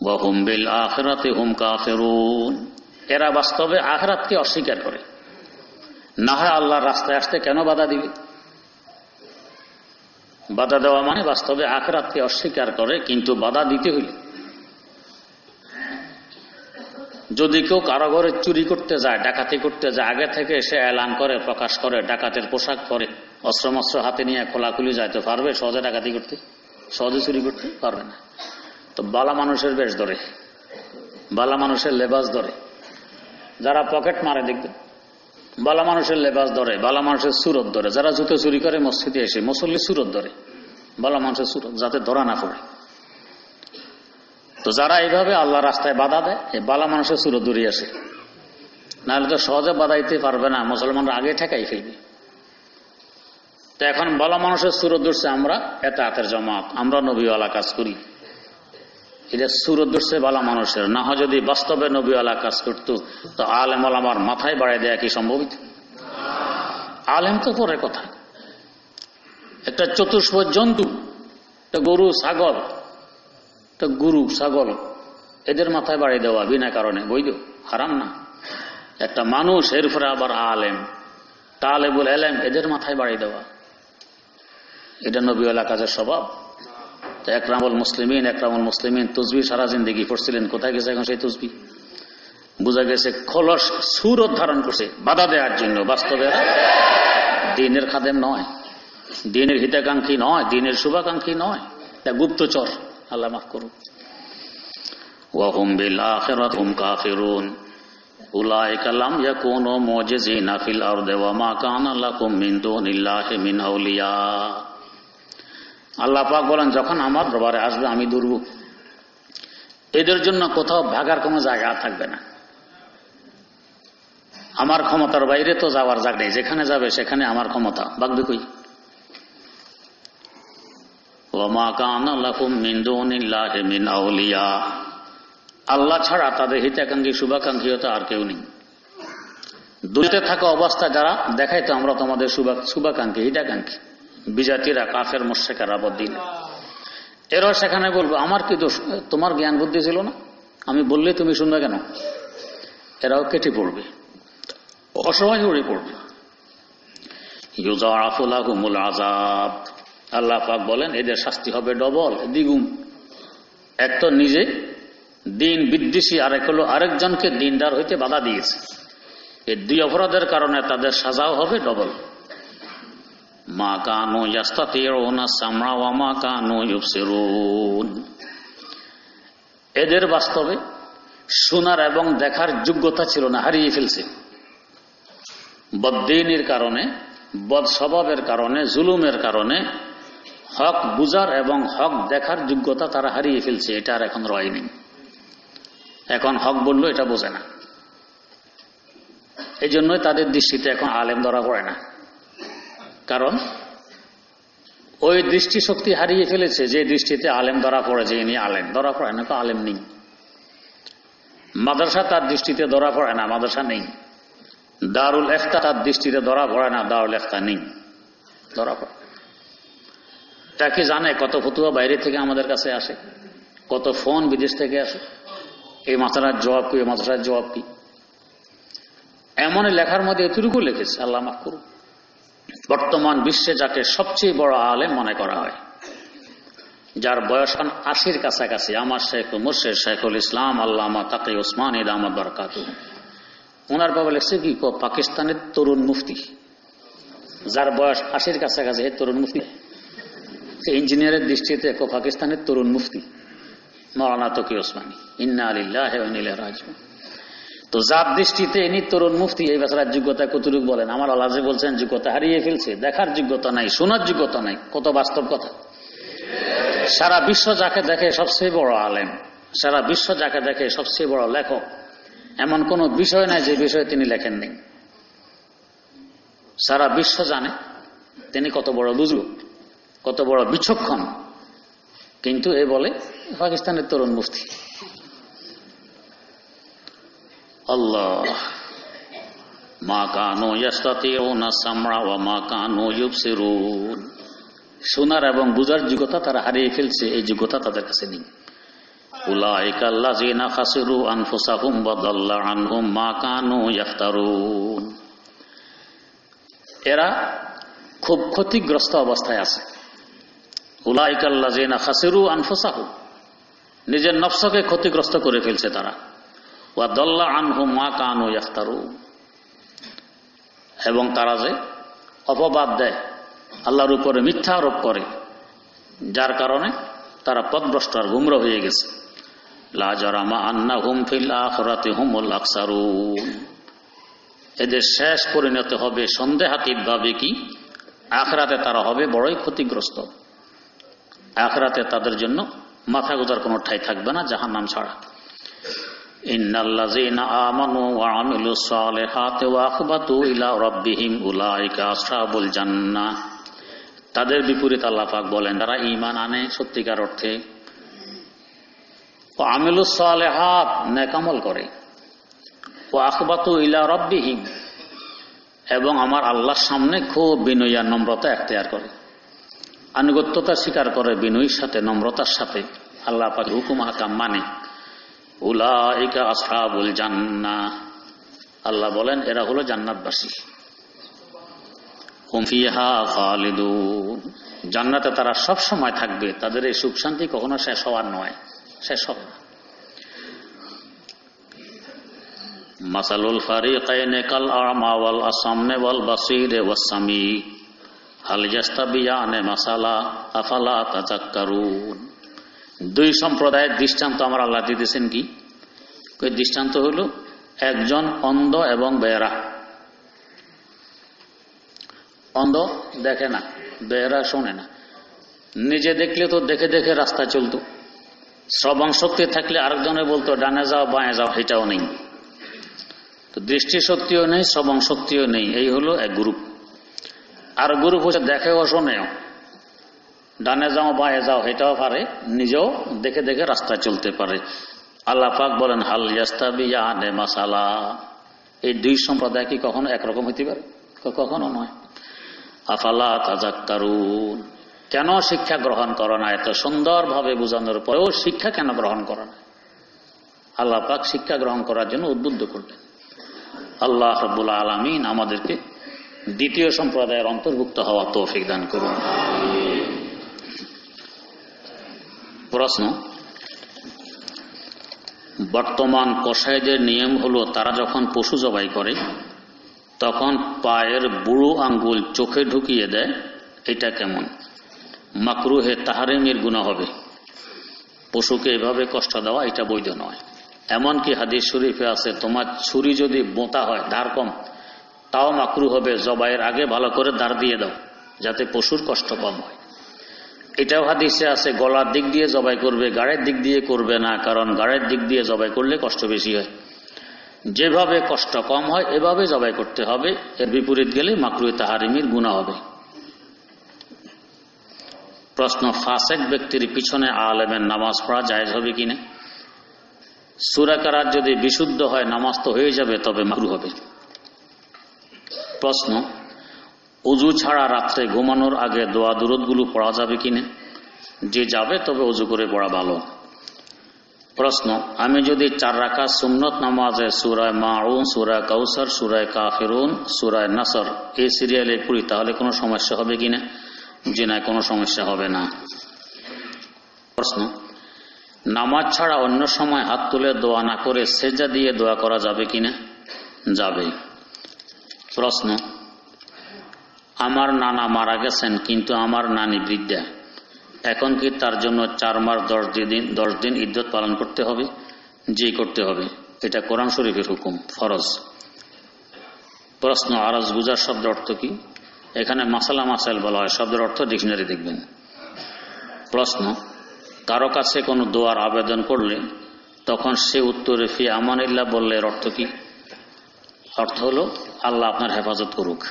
ওয়া হুম বিল আখিরাতি হুম কাফিরুন, এরা বাস্তবে আখিরাতকে অস্বীকার করে। না হয় আল্লাহর রাস্তায় আসতে কেন বাধা দিবে? বাধা দেওয়া মানে বাস্তবে আখিরাতকে অস্বীকার করে। কিন্তু বাধা দিতে হইলে, যদি কেউ কারো ঘরে চুরি করতে যায়, ডাকাতি করতে যায়, আগে থেকে সে এলান করে, প্রকাশ করে, ডাকাতের পোশাক পরে, অস্ত্র হাতে নিয়ে খোলাখুলি যায়, তো পারবে সহজে ডাকাতি করতে? সহজে চুরি করতে পারবে না। তো বালা মানুষের বেশ ধরে, বালা মানুষের লেবাস ধরে। যারা পকেট মারে দেখবেন বালা মানুষের লেবাস ধরে, বালা মানুষের সুরত ধরে। যারা জুতো চুরি করে মসজিদে এসে মুসল্লি সুরত ধরে, বালা মানুষের সুরত, যাতে ধরা না পড়ে। তো যারা এইভাবে আল্লাহ রাস্তায় বাধা দেয়, এই বালা মানুষের সুরত দূরে আসে, নাহলে তো সহজে বাধা দিতে পারবে না, মুসলমানরা আগে ঠেকাই ফেলবে। তো এখন বালা মানুষের সুরত ধরছে আমরা এতাআতের জামাত, আমরা নবীওয়ালা কাজ করি, এটা সুরত ধরছে বালা মানুষের। না হয় যদি বাস্তবে নবীওয়ালা কাজ করতো তো আলেম ওলামার মাথায় বাড়াই দেয়া কি সম্ভবিত? আলেম তো পরের কথা, একটা চতুষ্পদ জন্তু, একটা গরু ছাগল, একটা গরু ছাগল, এদের মাথায় বাড়াই দেওয়া বিনা কারণে বৈধ? হারাম না? একটা মানুষ, এর উপরে আবার আলেম, তালেবুল ইলম, এদের মাথায় বাড়াই দেওয়া, এটা নবীওয়ালা কাজের স্বভাব? একরামুল মুসলিমিন তুসবি সারা জিন্দেগি পড়ছিলেন, কোথায় গেছে এখন সেই তুসবি? বোঝা গেছে খোলস সুরত ধারণ করছে বাধা দেওয়ার জন্য। বাস্তবে দ্বীনের খাদেম নয়, দ্বীনের হিতাকাঙ্ক্ষী নয়, দ্বীনের শুভাকাঙ্ক্ষী নয়, তা গুপ্তচর। আল্লাহ মাফ করুন। ওয়া হুম বিল আখিরাতি হুম কাফিরুন উলাইকা লাম ইয়াকুনু মুজিজিনা ফিল আরদি ওয়া মা কানা লাকুম মিন দুনিল্লাহি মিন আউলিয়া। আল্লাহ পাক বলেন যখন আমার দরবারে আসবে আমি দুর্ভোগ, এদের জন্য কোথাও ভাগার কোনো জায়গা থাকবে না। আমার ক্ষমতার বাইরে তো যাওয়ার জায়গা নেই, যেখানে যাবে সেখানে আমার ক্ষমতা, ভাগবে কই? ওয়া মা কানা লাকুম মিন দুনিল্লাহি মিন আউলিয়া, আল্লাহ ছাড়া তাদের হিতাকাঙ্ক্ষী শুভাকাঙ্ক্ষী হতে আর কেউ নেই। দুনিয়াতে থাকা অবস্থায় যারা দেখাই তো আমরা তোমাদের শুভাকাঙ্ক্ষী হিতাকাঙ্ক্ষী, বিজাতিরা, কাফের মুশরিকেরা বদ্দিন, এরাও সেখানে বলবো আমার কি দোষ, তোমার জ্ঞান বুদ্ধি ছিল না, আমি বললে তুমি শুনবে কেন? এরাও কেটে পড়বে, অসহায় হয়ে পড়বে। ইউযাআফু লাহুমুল আযাব, আল্লাহ পাক বলেন এদের শাস্তি হবে ডবল, দ্বিগুণ। এক তো নিজে দিন বিদ্বেষী, আরেক হলো আরেকজনকে দিনদার হইতে বাধা দিয়েছে। এই দুই অপরাধের কারণে তাদের সাজাও হবে ডবল। মা কানু ইয়াস্তাতিউনা সামআ ওয়া মা কানু ইউবসিরুন, এদের বাস্তবে শোনার এবং দেখার যোগ্যতা ছিল না, হারিয়ে ফেলছে। বদ্দিনের কারণে, বদ স্বভাবের কারণে, জুলুমের কারণে হক বুঝার এবং হক দেখার যোগ্যতা তারা হারিয়ে ফেলছে। এটা আর এখন রয়নি। এখন হক বললো এটা বোঝে না, এই জন্যই তাদের দৃষ্টিতে এখন আলেম ধরা পড়ে না। কারণ ওই দৃষ্টিশক্তি হারিয়ে ফেলেছে যে দৃষ্টিতে আলেম ধরা পড়ে, যে ইনি আলেম ধরা পড়ে না, তো আলেম নেই। মাদ্রাসা তার দৃষ্টিতে ধরা পড়ে না, মাদ্রাসা নেই। দারুল ইফতা তার দৃষ্টিতে ধরা পড়ে না, দারুল ইফতা নেই, ধরা পড়ে। তাকে জানে কত ফতুয়া বাইরে থেকে আমাদের কাছে আসে, কত ফোন বিদেশ থেকে আসে, এই মাসালার জবাব কি, এই মাসালার জবাব কি। এমন লেখার মধ্যে এতটুকু লিখেছে, আল্লাহ মাফ করুন, বর্তমান বিশ্বে যাকে সবচেয়ে বড় আলেম মনে করা হয়, যার বয়স 80-র কাছাকাছি, আমার শেখ মুর্শিদ শেখুল ইসলাম আল্লামা তাকি ওসমানী দামাত বারাকাতুহু, ওনার বাবা লিখছে কি, পাকিস্তানের তরুণ মুফতি, যার বয়স 80-র কাছাকাছি, তরুণ মুফতি। ইঞ্জিনিয়ারের দৃষ্টিতে পাকিস্তানের তরুণ মুফতি মাওলানা তকি ওসমানী, ইন্না লিল্লাহি ওয়া ইন্না ইলাইহি রাজিউন। তো যার দৃষ্টিতে ইনি তরুণ মুফতি, এই বেচারার যোগ্যতা কতটুকু বলেন। আমার আল্লাহ যে বলছেন যোগ্যতা হারিয়ে ফেলছে, দেখার যোগ্যতা নাই, শোনার যোগ্যতা নাই, কত বাস্তব কথা। সারা বিশ্ব যাকে দেখে সবচেয়ে বড় আলেম, সারা বিশ্ব যাকে দেখে সবচেয়ে বড় লেখক, এমন কোন বিষয় নাই যে বিষয়ে তিনি লেখেননি। সারা বিশ্ব জানে তিনি কত বড় বুজুর্গ, কত বড় বিচক্ষণ, কিন্তু এ বলে পাকিস্তানের তরুণ মুফতি। আল্লাহ, মা কানু ইয়াস্তাতিউনা সামআ ওয়া মা কানু ইউবসিরুন, শোনার এবং বুঝার যোগ্যতা তারা হারিয়ে ফেলছে, এই যোগ্যতা তাদের কাছে নেই। উলাইকা আল্লাযিনা খাসিরু আনফুসাহুম ওয়া দাল্লা আনহুম মা কানু ইফতারুন, এরা খুব ক্ষতিগ্রস্ত অবস্থায় আছে। উলাইকা আল্লাযিনা খাসিরু আনফুসাহুম, নিজের নফসকে ক্ষতিগ্রস্ত করে ফেলছে তারা। ওয়া দাল্লা আনহুম মা কানু ইফতারুন, এবং তারা যে অপবাদ দেয়, আল্লাহর উপরে মিথ্যা আরোপ করে, যার কারণে তারা পথভ্রষ্ট আর গুমরা হয়ে গেছে। লা জারামা আন্নাহুম ফিল আখিরাতি হুমুল আকসারুন, এদের শেষ পরিণতি হবে সন্দেহাতীতভাবে কি, আখিরাতে তারা হবে বড়ই ক্ষতিগ্রস্ত। আখিরাতে তাদের জন্য মাথা গোজার কোনো ঠাঁই থাকবে না, জাহান্নাম ছাড়া। ইন্নাল্লাযীনা আমানু ওয়া আমিলুস সালিহাতি ওয়া আখবাতু ইলা রাব্বিহিম উলাইকা আসহাবুল জান্নাহ, তাদের বিপরীত আল্লাহ পাক বলেন, যারা ঈমান আনে সত্যিকার অর্থে, ওয়া আমিলুস সালিহাত, নেক আমল করে, ওয়া আখবাতু ইলা রাব্বিহিম, এবং আমার আল্লাহর সামনে খুব বিনয় আর নম্রতা এখতিয়ার করে, আনুগত্যতা স্বীকার করে বিনয়ের সাথে, নম্রতার সাথে আল্লাহ পাকের হুকুম আহকাম মানে, উলাইকা আসহাবুল জান্নাহ, আল্লাহ বলেন এরা হলো জান্নাতবাসী। হুম ফিহা খালিদুন, জান্নাতে তারা সব সময় থাকবে, তাদের এই সুখ শান্তি কখনো শেষ হওয়ার নয়, শেষ হবে না। মাসালুল ফারিকাইনি কাল আ'মা ওয়াল আসাম্মি ওয়াল বাসীর ওয়াস সামি হাল ইয়াস্তাবিয়ানে মাসালা আফালা তাযাক্কারুন, দুই সম্প্রদায়ের দৃষ্টান্ত আমার আল্লাহ দিতেছেন কি, ওই দৃষ্টান্ত হলো একজন অন্ধ এবং বেহেরা। অন্ধ দেখে না, বেহেরা শোনে না, নিজে দেখলে তো দেখে দেখে রাস্তা চলতো, শ্রবণ শক্তি থাকলে আরেকজনে বলতো ডানে যাও বাঁয়ে যাও, এটাও নেই। তো দৃষ্টি শক্তিও নেই, শ্রবণ শক্তিও নেই, এই হলো এক গ্রুপ। আর গ্রুপ হচ্ছে দেখেও শোনেও, ডানে যাও বাঁয়ে যাও এটাও পারে, নিজেও দেখে দেখে রাস্তায় চলতে পারে। আল্লাহ পাক বলেন হাল ইয়াস্তাবিয়ানে মাসালা, এই দুই সম্প্রদায় কি কখনো একরকম হইতে পারে? কখনো নয়। আফালা তাযাক্কারুন, কেন শিক্ষা গ্রহণ করো না? এত সুন্দরভাবে বোঝানোর পরেও শিক্ষা কেন গ্রহণ করো না? আল্লাহ পাক শিক্ষা গ্রহণ করার জন্য উদ্বুদ্ধ করলেন। আল্লাহ রাব্বুল আলামিন আমাদেরকে দ্বিতীয় সম্প্রদায়ের অন্তর্ভুক্ত হওয়া তৌফিক দান করুন। প্রশ্ন, বর্তমান কসাইদের নিয়ম হলো তারা যখন পশু জবাই করে তখন পায়ের বুড়ো আঙ্গুল চোখে ঢুকিয়ে দেয়, এটা কেমন? মাকরুহে তাহরিমের গুনাহ হবে। পশুকে এভাবে কষ্ট দেওয়া এটা বৈধ নয়। এমনকি হাদিস শরীফে আছে, তোমার ছুরি যদি বোঁতা হয়, ধার কম, তাও মাকরু হবে, জবাইয়ের আগে ভালো করে ধার দিয়ে দাও যাতে পশুর কষ্ট কম হয়। এটাও হাদিসে আছে, গলার দিক দিয়ে জবাই করবে, গাড়ের দিক দিয়ে করবে না, কারণ গাড়ের দিক দিয়ে জবাই করলে কষ্ট বেশি হয়। যেভাবে কষ্ট কম হয় এভাবে জবাই করতে হবে, এর বিপরীত গেলে মাকরুহে তাহরিমের গুনাহ হবে। প্রশ্ন, ফাসেক ব্যক্তির পিছনে আলেমের নামাজ পড়া জায়েজ হবে কিনা? সূরা কেরাত যদি বিশুদ্ধ হয় নামাজ তো হয়ে যাবে, তবে মাকরু হবে। প্রশ্ন, ওযু ছাড়া রাত্রে ঘুমানোর আগে দোয়া দুরূদগুলো পড়া যাবে কিনা? যে যাবে তবে ওযু করে পড়া ভালো। প্রশ্ন, আমি যদি 4 রাকাত সুন্নত নামাজে সূরা মাউন, সূরা কাউসার, সূরা কাফিরুন, সূরা নাসর এই সিরিয়ালে পড়ি তাহলে কোনো সমস্যা হবে কিনা? জি না, কোনো সমস্যা হবে না। প্রশ্ন, নামাজ ছাড়া অন্য সময় হাত তুলে দোয়া না করে সেজদা দিয়ে দোয়া করা যাবে কিনা? যাবে। প্রশ্ন, আমার নানা মারা গেছেন কিন্তু আমার নানি বৃদ্ধা, এখন কি তার জন্য 4 মাস 10 দিন ইদ্যত পালন করতে হবে? জি, করতে হবে। এটা কোরআন শরীফের হুকুম, ফরজ। প্রশ্ন, আরজ গুজার শব্দের অর্থ কি? এখানে মাসালা মাসাইল বলা হয়, শব্দের অর্থ ডিকশনারি দেখবেন। প্রশ্ন, কারো কাছে কোনো দোয়ার আবেদন করলে তখন সে উত্তরে ফি আমানিল্লাহ বললে এর অর্থ কি? অর্থ হলো আল্লাহ আপনার হেফাজত করুক।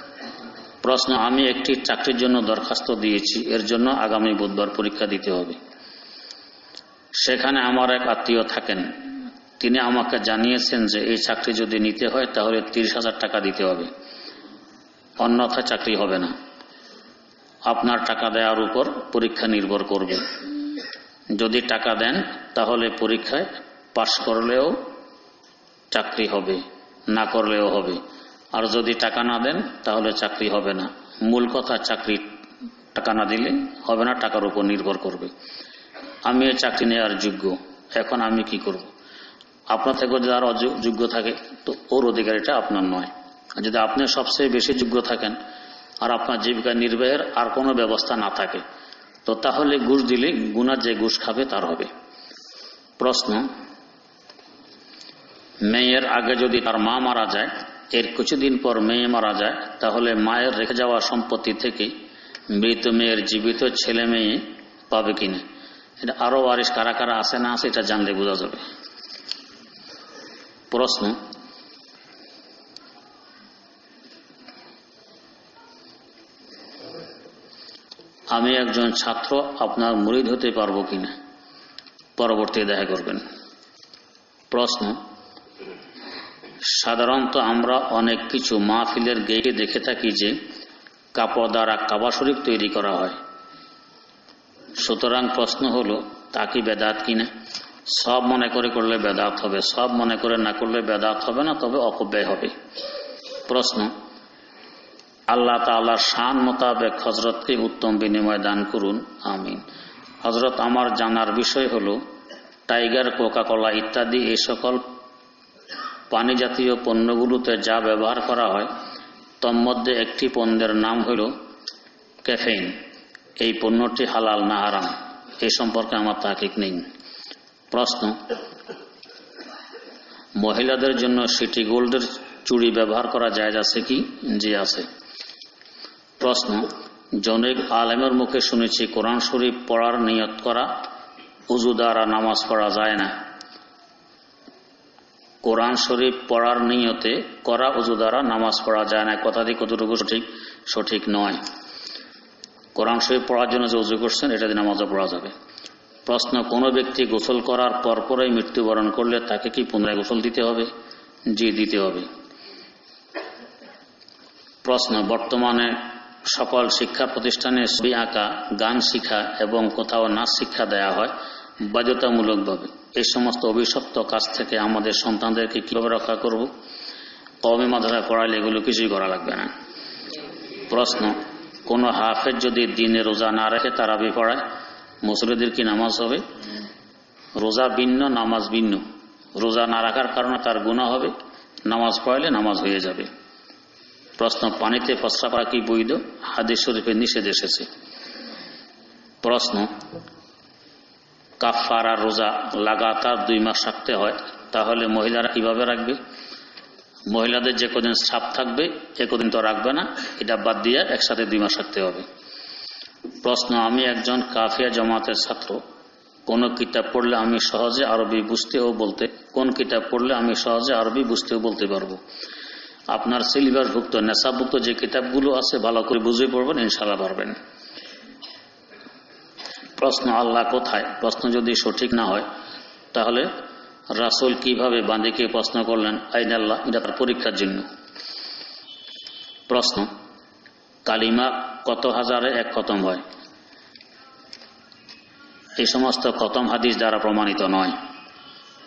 প্রশ্ন, আমি একটি চাকরির জন্য দরখাস্ত দিয়েছি, এর জন্য আগামী বুধবার পরীক্ষা দিতে হবে। সেখানে আমার এক আত্মীয় থাকেন, তিনি আমাকে জানিয়েছেন যে এই চাকরি যদি নিতে হয় তাহলে 30,000 টাকা দিতে হবে, অন্যথায় চাকরি হবে না। আপনার টাকা দেওয়ার উপর পরীক্ষা নির্ভর করবে। যদি টাকা দেন তাহলে পরীক্ষায় পাশ করলেও চাকরি হবে, না করলেও হবে। আর যদি টাকা না দেন তাহলে চাকরি হবে না। মূল কথা, চাকরি টাকা না দিলে হবে না, টাকার উপর নির্ভর করবে। আমি এই চাকরি নেওয়ার যোগ্য, এখন আমি কি করব? আপনার থেকে যদি আর অযোগ্য থাকে তো ওর অধিকারীটা আপনার নয়। যদি আপনি সবচেয়ে বেশি যোগ্য থাকেন আর আপনার জীবিকা নির্বাহের আর কোনো ব্যবস্থা না থাকে তো তাহলে ঘুষ দিলে গুনার যে ঘুষ খাবে তার হবে। প্রশ্ন, মেয়ের আগে যদি তার মা মারা যায়, এর কিছুদিন পর মেয়ে মারা যায়, তাহলে মায়ের রেখে যাওয়া সম্পত্তি থেকে মৃত মেয়ের জীবিত ছেলে মেয়ে পাবে কিনা? এটা আরো ওয়ারিশ কারা কারা আছে না আছে এটা জানলে বোঝা যাবে। প্রশ্ন, আমি একজন ছাত্র, আপনার মুরিদ হতে পারবো কিনা? পরবর্তী দেখা করবেন। প্রশ্ন, সাধারণত আমরা অনেক কিছু মাহফিলের গেটে দেখে থাকি যে কাপড় দ্বারা কাবা শরীফ তৈরি করা হয়, সুতরাং প্রশ্ন হলো তা কি বেদাত কিনা? সব মনে করে করলে বেদাত হবে, সব মনে করে না করলে বেদাত হবে না, তবে অপব্যয় হবে। প্রশ্ন, আল্লাহ তাআলার শান মোতাবেক হযরতকে উত্তম বিনিময় দান করুন, আমিন। হযরত, আমার জানার বিষয় হলো টাইগার, কোকা-কোলা ইত্যাদি এই সকল পানি জাতীয় পণ্যগুলোতে যা ব্যবহার করা হয় তন্মধ্যে একটি পণ্যের নাম হলো ক্যাফেইন। এই পণ্যটি হালাল না হারাম এ সম্পর্কে আমার তাহকিক নেই। প্রশ্ন, মহিলাদের জন্য সিটি গোল্ডের চুড়ি ব্যবহার করা জায়েজ আছে কি? জি আছে। প্রশ্ন, জনৈক আলেমের মুখে শুনেছি কোরআন শরীফ পড়ার নিয়ত করা উযু দ্বারা নামাজ পড়া যায় না। কোরআন শরীফ পড়ার নিয়তে করা উযু দ্বারা নামাজ পড়া যায় না, কথাটি কতটুকু সঠিক নয়। কোরআন শরীফ পড়ার জন্য যে উযু করছেন এটা দিয়ে নামাজও পড়া যাবে। প্রশ্ন, কোনো ব্যক্তি গোসল করার পরপরই মৃত্যুবরণ করলে তাকে কি পুনরায় গোসল দিতে হবে? জি, দিতে হবে। প্রশ্ন, বর্তমানে সকল শিক্ষা প্রতিষ্ঠানে ছবি আঁকা, গান শিক্ষা এবং কোথাও নাচ শিক্ষা দেয়া হয় বাধ্যতামূলকভাবে। এই সমস্ত অভিশপ্ত কাজ থেকে আমাদের সন্তানদেরকে কিভাবে রক্ষা করব? কওমি মাদ্রাসায় পড়াইলে এগুলো কিছুই করা লাগবে না। প্রশ্ন, কোন হাফেজ যদি দিনে রোজা না রেখে তারাবি পড়ায়, মুসল্লিদের কি নামাজ হবে? রোজা ভিন্ন, নামাজ ভিন্ন। রোজা না রাখার কারণে তার গুনাহ হবে, নামাজ পড়াইলে নামাজ হয়ে যাবে। প্রশ্ন, পানিতে প্রস্রাব করা কি বৈধ? হাদিস শরীফে নিষেধ এসেছে। প্রশ্ন, কাফারা রোজা লাগাতার 2 মাস রাখতে হয়, তাহলে মহিলারা কিভাবে রাখবে? মহিলাদের যে কদিন শ্রাপ থাকবে এ কদিন তো রাখবে না, এটা বাদ দিয়ে একসাথে 2 মাস রাখতে হবে। প্রশ্ন, আমি একজন কাফিয়া জামাতের ছাত্র, কোন কিতাব পড়লে আমি সহজে আরবি বুঝতে ও বলতে পারবো? আপনার সিলেবাসভুক্ত নেশাভুক্ত যে কিতাবগুলো আছে ভালো করে বুঝে পড়বেন, ইনশাআল্লাহ পারবেন। প্রশ্ন, আল্লাহ কোথায়? প্রশ্ন যদি সঠিক না হয় তাহলে রাসূল কিভাবে বান্দীকে প্রশ্ন করলেন আইন আল্লাহ? এটা তার পরীক্ষার জন্য। প্রশ্ন, কালিমা কত হাজারে 1 খতম হয়? এই সমস্ত খতম হাদিস দ্বারা প্রমাণিত নয়।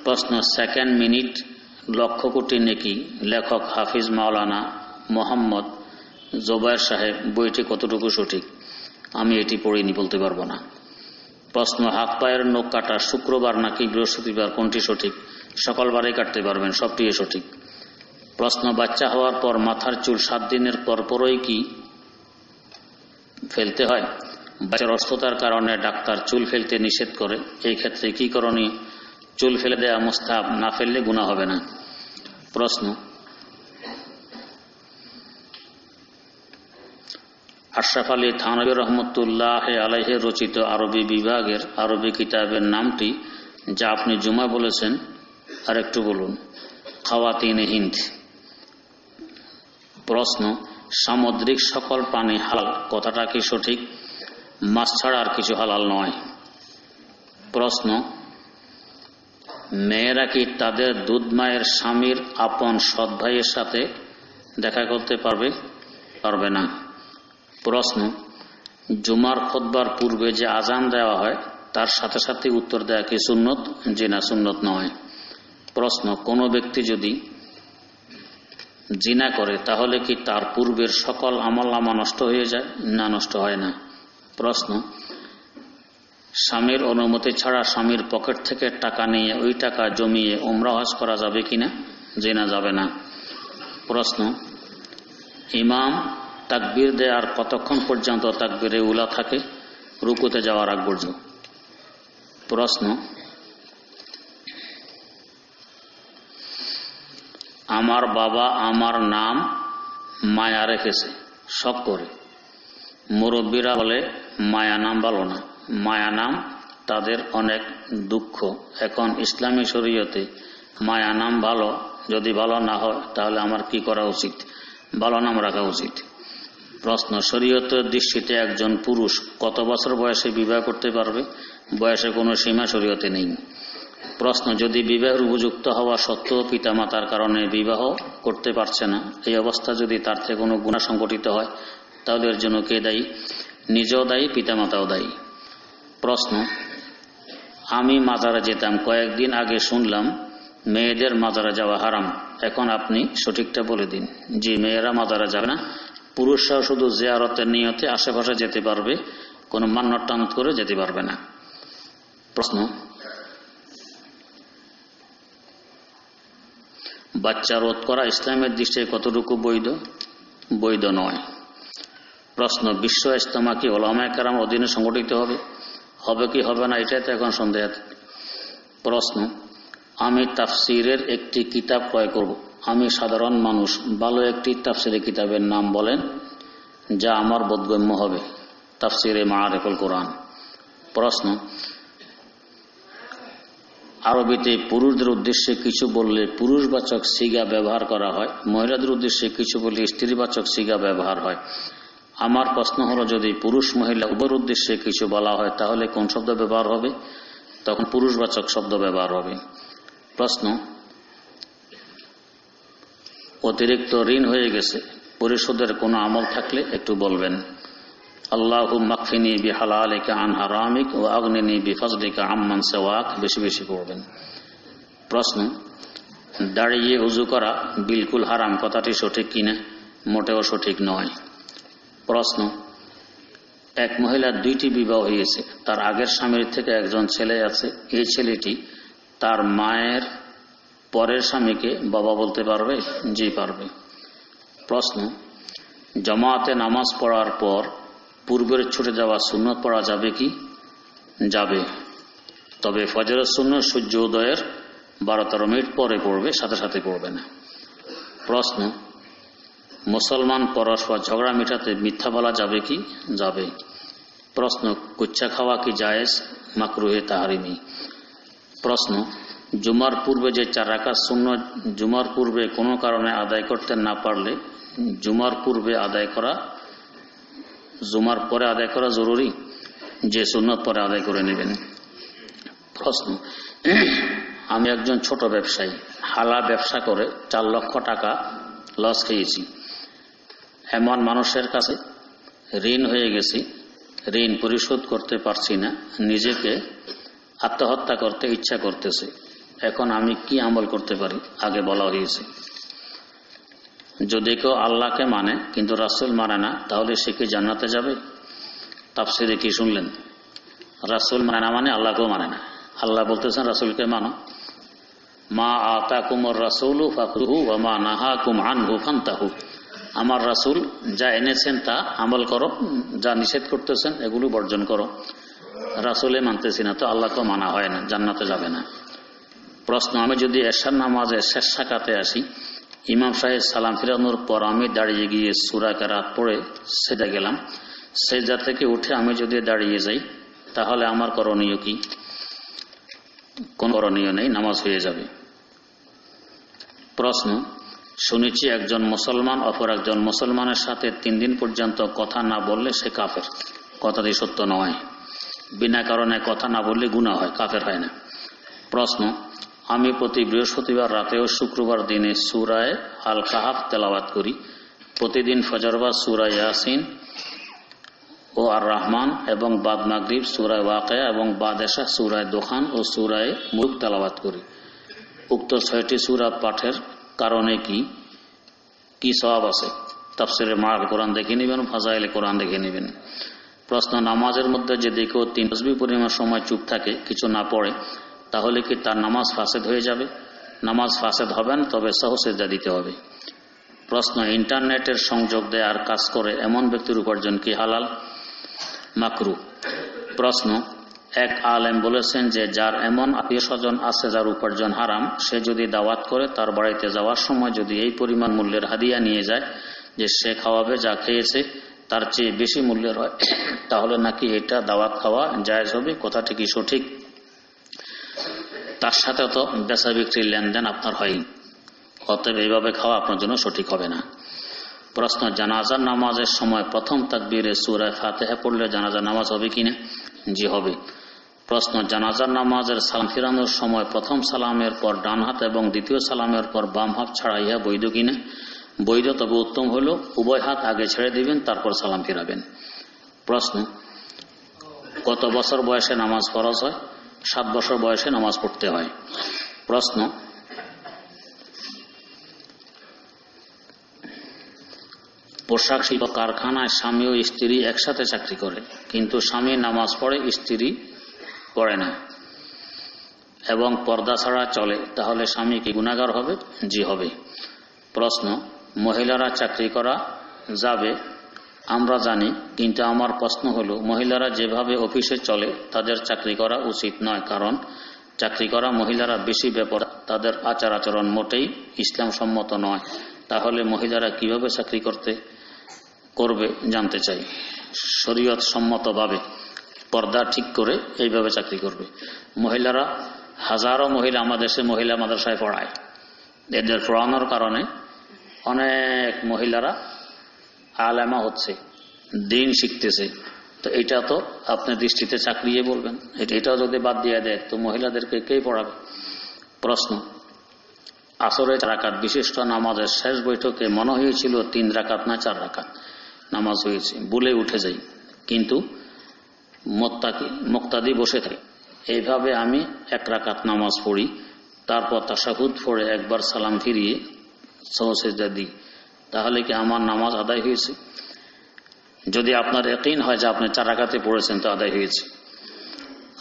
প্রশ্ন, সেকেন্ড মিনিট লক্ষ কোটি নেকি লেখক হাফিজ মাওলানা মোহাম্মদ জোবায়ের সাহেব, বইটি কতটুকু সঠিক? আমি এটি পড়িনি, বলতে পারবো না। প্রশ্ন, হাত পায়ের নখ কাটা শুক্রবার নাকি বৃহস্পতিবার, কোনটি সঠিক? সকল বারেই কাটতে পারবেন, সবটি সঠিক। প্রশ্ন, বাচ্চা হওয়ার পর মাথার চুল 7 দিনের পরই কি ফেলতে হয়? বাচ্চার অসুস্থতার কারণে ডাক্তার চুল ফেলতে নিষেধ করে, এই ক্ষেত্রে কি করণীয়? চুল ফেলে দেয়া মুস্তাহাব, না ফেললে গুনাহ হবে না। প্রশ্ন, আশরাফ আলী থানভী রহমতুল্লাহ আলাইহি রচিত আরবি বিভাগের আরবি কিতাবের নামটি, যা আপনি জুমা বলেছেন, আর একটু বলুন। খাওয়াতিনে হিন্দ। প্রশ্ন, সামুদ্রিক সকল প্রাণী হালাল, কথাটা কি সঠিক? মাছ ছাড়া আর কিছু হালাল নয়। প্রশ্ন, মেয়েরা কি তাদের দুধ মায়ের স্বামীর আপন সৎ ভাইয়ের সাথে দেখা করতে পারবে না? প্রশ্ন, জুমার খুতবার পূর্বে যে আজান দেওয়া হয় তার সাথে সাথে উত্তর দেওয়া কি সুন্নত? জি না, সুন্নত নয়। প্রশ্ন, কোনো ব্যক্তি যদি জিনা করে তাহলে কি তার পূর্বের সকল আমলনামা নষ্ট হয়ে যায়? না, নষ্ট হয় না। প্রশ্ন, স্বামীর অনুমতি ছাড়া স্বামীর পকেট থেকে টাকা নিয়ে ওই টাকা জমিয়ে উমরা হজ করা যাবে কিনা? জি না, যাবে না। প্রশ্ন, ইমাম তাকবীর দেওয়ার কতক্ষণ পর্যন্ত তাকবীরে উলা থাকে? রুকুতে যাওয়ার আগ পর্যন্ত। প্রশ্ন, আমার বাবা আমার নাম মায়া রেখেছে শখ করে, মুরব্বীরা বলে মায়া নাম ভালো না, মায়া নাম তাদের অনেক দুঃখ। এখন ইসলামী শরীয়তে মায়া নাম ভালো, যদি ভালো না হয় তাহলে আমার কি করা উচিত? ভালো নাম রাখা উচিত। প্রশ্ন, শরীয়তের দৃষ্টিতে একজন পুরুষ কত বছর বয়সে বিবাহ করতে পারবে? বয়সে কোনো সীমা শরীয়তে নেই। প্রশ্ন, যদি বিবাহের উপযুক্ত হওয়া সত্ত্বেও পিতামাতার কারণে বিবাহ করতে পারছে না, এই অবস্থা যদি তার থেকে কোনো গুনাহ সংঘটিত হয় তাহলে এর জন্য কে দায়ী? নিজেও দায়ী, পিতামাতাও দায়ী। প্রশ্ন, আমি মাজারে যেতাম, কয়েকদিন আগে শুনলাম মেয়েদের মাজারে যাওয়া হারাম, এখন আপনি সঠিকটা বলে দিন। জি, মেয়েরা মাজারে যাবে না, পুরুষরাও শুধু জিয়ারতের নিয়তে আশেপাশে যেতে পারবে, কোনো মান্নত টানত করে যেতে পারবে না। প্রশ্ন, বাচ্চা রোধ করা ইসলামের দৃষ্টিতে কতটুকু বৈধ? বৈধ নয়। প্রশ্ন, বিশ্ব ইজতেমা কি উলামায়ে কেরাম অধীনে সংগঠিত হবে কি হবে না, এটাই তো এখন সন্দেহ। প্রশ্ন, আমি তাফসিরের একটি কিতাব ক্রয় করব, আমি সাধারণ মানুষ, ভালো একটি তাফসিরের কিতাবের নাম বলেন যা আমার বোধগম্য হবে। তাফসিরে মাআরিফুল কোরআন। প্রশ্ন, আরবিতে পুরুষদের উদ্দেশ্যে কিছু বললে পুরুষবাচক সিগা ব্যবহার করা হয়, মহিলাদের উদ্দেশ্যে কিছু বললে স্ত্রীবাচক সিগা ব্যবহার হয়। আমার প্রশ্ন হলো, যদি পুরুষ মহিলা উভয়ের উদ্দেশ্যে কিছু বলা হয় তাহলে কোন শব্দ ব্যবহার হবে? তখন পুরুষবাচক শব্দ ব্যবহার হবে। প্রশ্ন, অতিরিক্ত ঋণ হয়ে গেছে, পরিশোধের কোনো আমল থাকলে একটু বলবেন। আল্লাহুম্মা কফিনি বিহালালিকা আন হারামিক ওয়া আগনিনি বিফজলিকা আম্মান সিওয়াক, বেশি বেশি পড়বেন। প্রশ্ন, দাঁড়িয়ে ওযু করা বিলকুল হারাম, কথাটি সঠিক কিনা? মোটেও সঠিক নয়। প্রশ্ন, এক মহিলার 2টি বিবাহ হয়েছে, তার আগের স্বামীর থেকে একজন ছেলে আছে, এই ছেলেটি তার মায়ের পরের স্বামীকে বাবা বলতে পারবে? জি, পারবে। প্রশ্ন, জামাতে নামাজ পড়ার পর পূর্বের ছুটে যাওয়া সুন্নত পড়া যাবে কি? যাবে, তবে ফজরের সুন্নত সূর্য উদয়ের 12-13 মিনিট পরে পড়বে, সাথে সাথে পড়বে না। প্রশ্ন, মুসলমান পরস্পর ঝগড়া মেটাতে মিথ্যা বলা যাবে কি? যাবে। প্রশ্ন, কুচ্চা খাওয়া কি জায়েজ? মাকরুহে তাহরিমি। প্রশ্ন, জুমার পূর্বে যে 4 রাকাত সুন্নত জুমার পূর্বে কোনো কারণে আদায় করতে না পারলে জুমার পূর্বে আদায় করা জুমার পরে আদায় করা জরুরি? যে সুন্নত পরে আদায় করে নেবেন। প্রশ্ন, আমি একজন ছোট ব্যবসায়ী, হালা ব্যবসা করে 4 লক্ষ টাকা লস খেয়েছি। এমন মানুষের কাছে ঋণ হয়ে গেছি, ঋণ পরিশোধ করতে পারছি না, নিজেকে আত্মহত্যা করতে ইচ্ছা করতেছে, এখন আমি কি আমল করতে পারি? আগে বলা হয়েছে, যদি কেউ আল্লাহকে মানে কিন্তু রাসূল মানে না, তাহলে সে কি জান্নাতে যাবে? তাফসীরে কি শুনলেন? রাসূল মানে না মানে আল্লাহকেও মানে না। আল্লাহ বলতেছেন রাসূলকে মানো, মা আতাকুমুর রাসূলু ফাখুযুহু ওয়া মা নাহাকুম আনহু ফান্তাহু। আমার রাসূল যা এনেছেন তা আমল করো, যা নিষেধ করতেছেন এগুলো বর্জন করো। রাসূলে মানতেছি না তো আল্লাহকেও মানা হয় না, জান্নাতে যাবে না। প্রশ্ন, আমি যদি এশার নামাজে শেষ রাকাতে আসি, ইমাম সাহেব সালাম ফিরানোর পর আমি দাঁড়িয়ে গিয়ে সূরা কিরাত পড়ে সেজদা গেলাম, সেজদা থেকে উঠে আমি যদি দাঁড়িয়ে যাই তাহলে আমার করণীয় কি? কোন করণীয় নেই, নামাজ হয়ে যাবে। প্রশ্ন, শুনেছি একজন মুসলমান অপর একজন মুসলমানের সাথে 3 দিন পর্যন্ত কথা না বললে সে কাফের। কথাটি সত্য নয়। বিনা কারণে কথা না বললে গুনাহ হয়, কাফের হয় না। প্রশ্ন, আমি প্রতি বৃহস্পতিবার রাতে ও শুক্রবার দিনে সূরা আল কাহাফ তেলাওয়াত করি। প্রতিদিন ফজর বা সূরা ইয়াসিন ও আর রহমান এবং বাদ মাগরিব সূরা ওয়াকিয়া এবং বাদ এশা সূরা দুখান ও সূরা মুলক তেলাওয়াত করি। উক্ত 6টি সূরা পাঠের কারণে কি সওয়াব আছে? তাফসীরে মাআল কোরআন দেখে নেবেন, ফাজাইলে কোরআন দেখে নেবেন। প্রশ্ন, নামাজের মধ্যে যদি কেউ 3 তাসবিহ পরিমাণ সময় চুপ থাকে, কিছু না পড়ে, তাহলে কি তার নামাজ ফাসেদ হয়ে যাবে? নামাজ ফাসেদ হবে না, তবে সাহু সিজদা দিতে হবে। প্রশ্ন, ইন্টারনেটের সংযোগ দেয় আর কাজ করে এমন ব্যক্তির উপার্জন কি হালাল? মাকরু। প্রশ্ন, এক আলেম বলেছেন যে যার এমন আত্মীয় স্বজন আছে যার উপার্জন হারাম, সে যদি দাওয়াত করে তার বাড়িতে যাওয়ার সময় যদি এই পরিমাণ মূল্যের হাদিয়া নিয়ে যায় যে সে খাওয়াবে যা খেয়েছে তার চেয়ে বেশি মূল্যের হয়, তাহলে নাকি এটা দাওয়াত খাওয়া জায়েজ হবে? কথাটি কি সঠিক? তার সাথে তো বেচা বিক্রির লেনদেন আপনার হয়নি, অতএব এইভাবে খাওয়া আপনার জন্য সঠিক হবে না। প্রশ্ন, জানাজার নামাজের সময় প্রথম তাকবীরে সূরা ফাতিহা পড়লে জানাজার নামাজ হবে কিনা? জি হবে। প্রশ্ন, জানাজার নামাজের সালাম ফিরানোর সময় প্রথম সালামের পর ডান হাত এবং দ্বিতীয় সালামের পর বাম হাত ছাড়াইয়া বৈধ কিনা? বৈধ, তবে উত্তম হল উভয় হাত আগে ছেড়ে দিবেন, তারপর সালাম ফিরাবেন। প্রশ্ন, কত বছর বয়সে নামাজ ফরজ হয়? 7 বছর বয়সে নামাজ পড়তে হয়। প্রশ্ন, পোশাক শিল্প কারখানায় স্বামী ও স্ত্রী একসাথে চাকরি করে, কিন্তু স্বামী নামাজ পড়ে, স্ত্রী পড়ে না এবং পর্দা ছাড়া চলে, তাহলে স্বামী কি গুনাহগার হবে? জি হবে। প্রশ্ন, মহিলারা চাকরি করা যাবে আমরা জানি, কিন্তু আমার প্রশ্ন হলো মহিলারা যেভাবে অফিসে চলে তাদের চাকরি করা উচিত নয়, কারণ চাকরি করা মহিলারা বেশি বেপরোয়া, তাদের আচার আচরণ মোটেই ইসলাম সম্মত নয়। তাহলে মহিলারা কিভাবে চাকরি করবে জানতে চাই। শরীয়ত সম্মতভাবে পর্দা ঠিক করে এইভাবে চাকরি করবে। মহিলারা, হাজারো মহিলা আমাদের দেশে মহিলা মাদ্রাসায় পড়ায়, এদের পড়ানোর কারণে অনেক মহিলারা আলেমা হচ্ছে, দিন শিখতেছে। তো এটা তো আপনার দৃষ্টিতে চাকরিয়ে বলবেন, এটাও যদি বাদ দিয়ে দেয় তো মহিলাদেরকে কে পড়াবে? প্রশ্ন, আসরের 4 রাকাত বিশিষ্ট নামাজের শেষ বৈঠকে মনে হয়েছিল 3 রাকাত না 4 রাকাত নামাজ হয়েছে, বলে উঠে যাই, কিন্তু মুক্তাদি বসে থাকে। এইভাবে আমি 1 রাকাত নামাজ পড়ি, তারপর তাশাহুদ পড়ে একবার সালাম ফিরিয়ে সাহু সিজদা দিই, তাহলে কি আমার নামাজ আদায় হয়েছে? যদি আপনার ইয়াকিন হয় যে আপনি 4 রাকাতে পড়েছেন তো আদায় হয়েছে,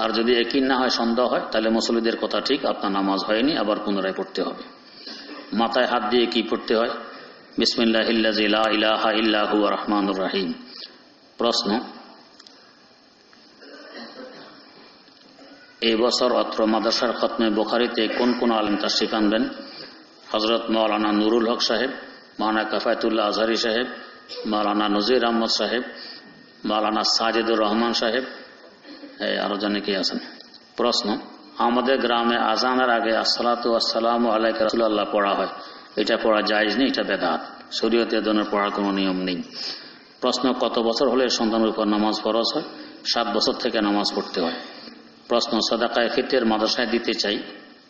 আর যদি ইয়াকিন না হয়, সন্দেহ হয়, তাহলে মুসল্লিদের কথা ঠিক, আপনার নামাজ হয়নি, আবার পুনরায় পড়তে হবে। মাথায় হাত দিয়ে কি পড়তে হয়? বিসমিল্লাহিল্লাযী লা ইলাহা ইল্লা হুয়া রহমানুর রহিম। প্রশ্ন, এই বছর অত্র মাদ্রাসার খতমে বুখারীতে কোন কোন আলেম তাশরীফ আনবেন? হযরত মাওলানা নুরুল হক সাহেব, মাওলানা কাফায়েতুল্লাহ আজহারী সাহেব, মাওলানা নজির আহমদ সাহেব, মাওলানা সাজিদুর রহমান সাহেব, আরো জানে কি আছেন। প্রশ্ন, আমাদের গ্রামে আজানের আগে আসসালাতু ওয়াসসালামু আলাইকা রাসূলুল্লাহ পড়া হয়, এটা পড়া জায়েজ নেই, এটা বেদাত, শরীয়তে এ ধরনের পড়ার কোনো নিয়ম নেই। প্রশ্ন, কত বছর হলে সন্তানের উপর নামাজ ফরজ হয়? 7 বছর থেকে নামাজ পড়তে হয়। প্রশ্ন, সাদাকায়ে ফিতর মাদ্রাসায় দিতে চাই,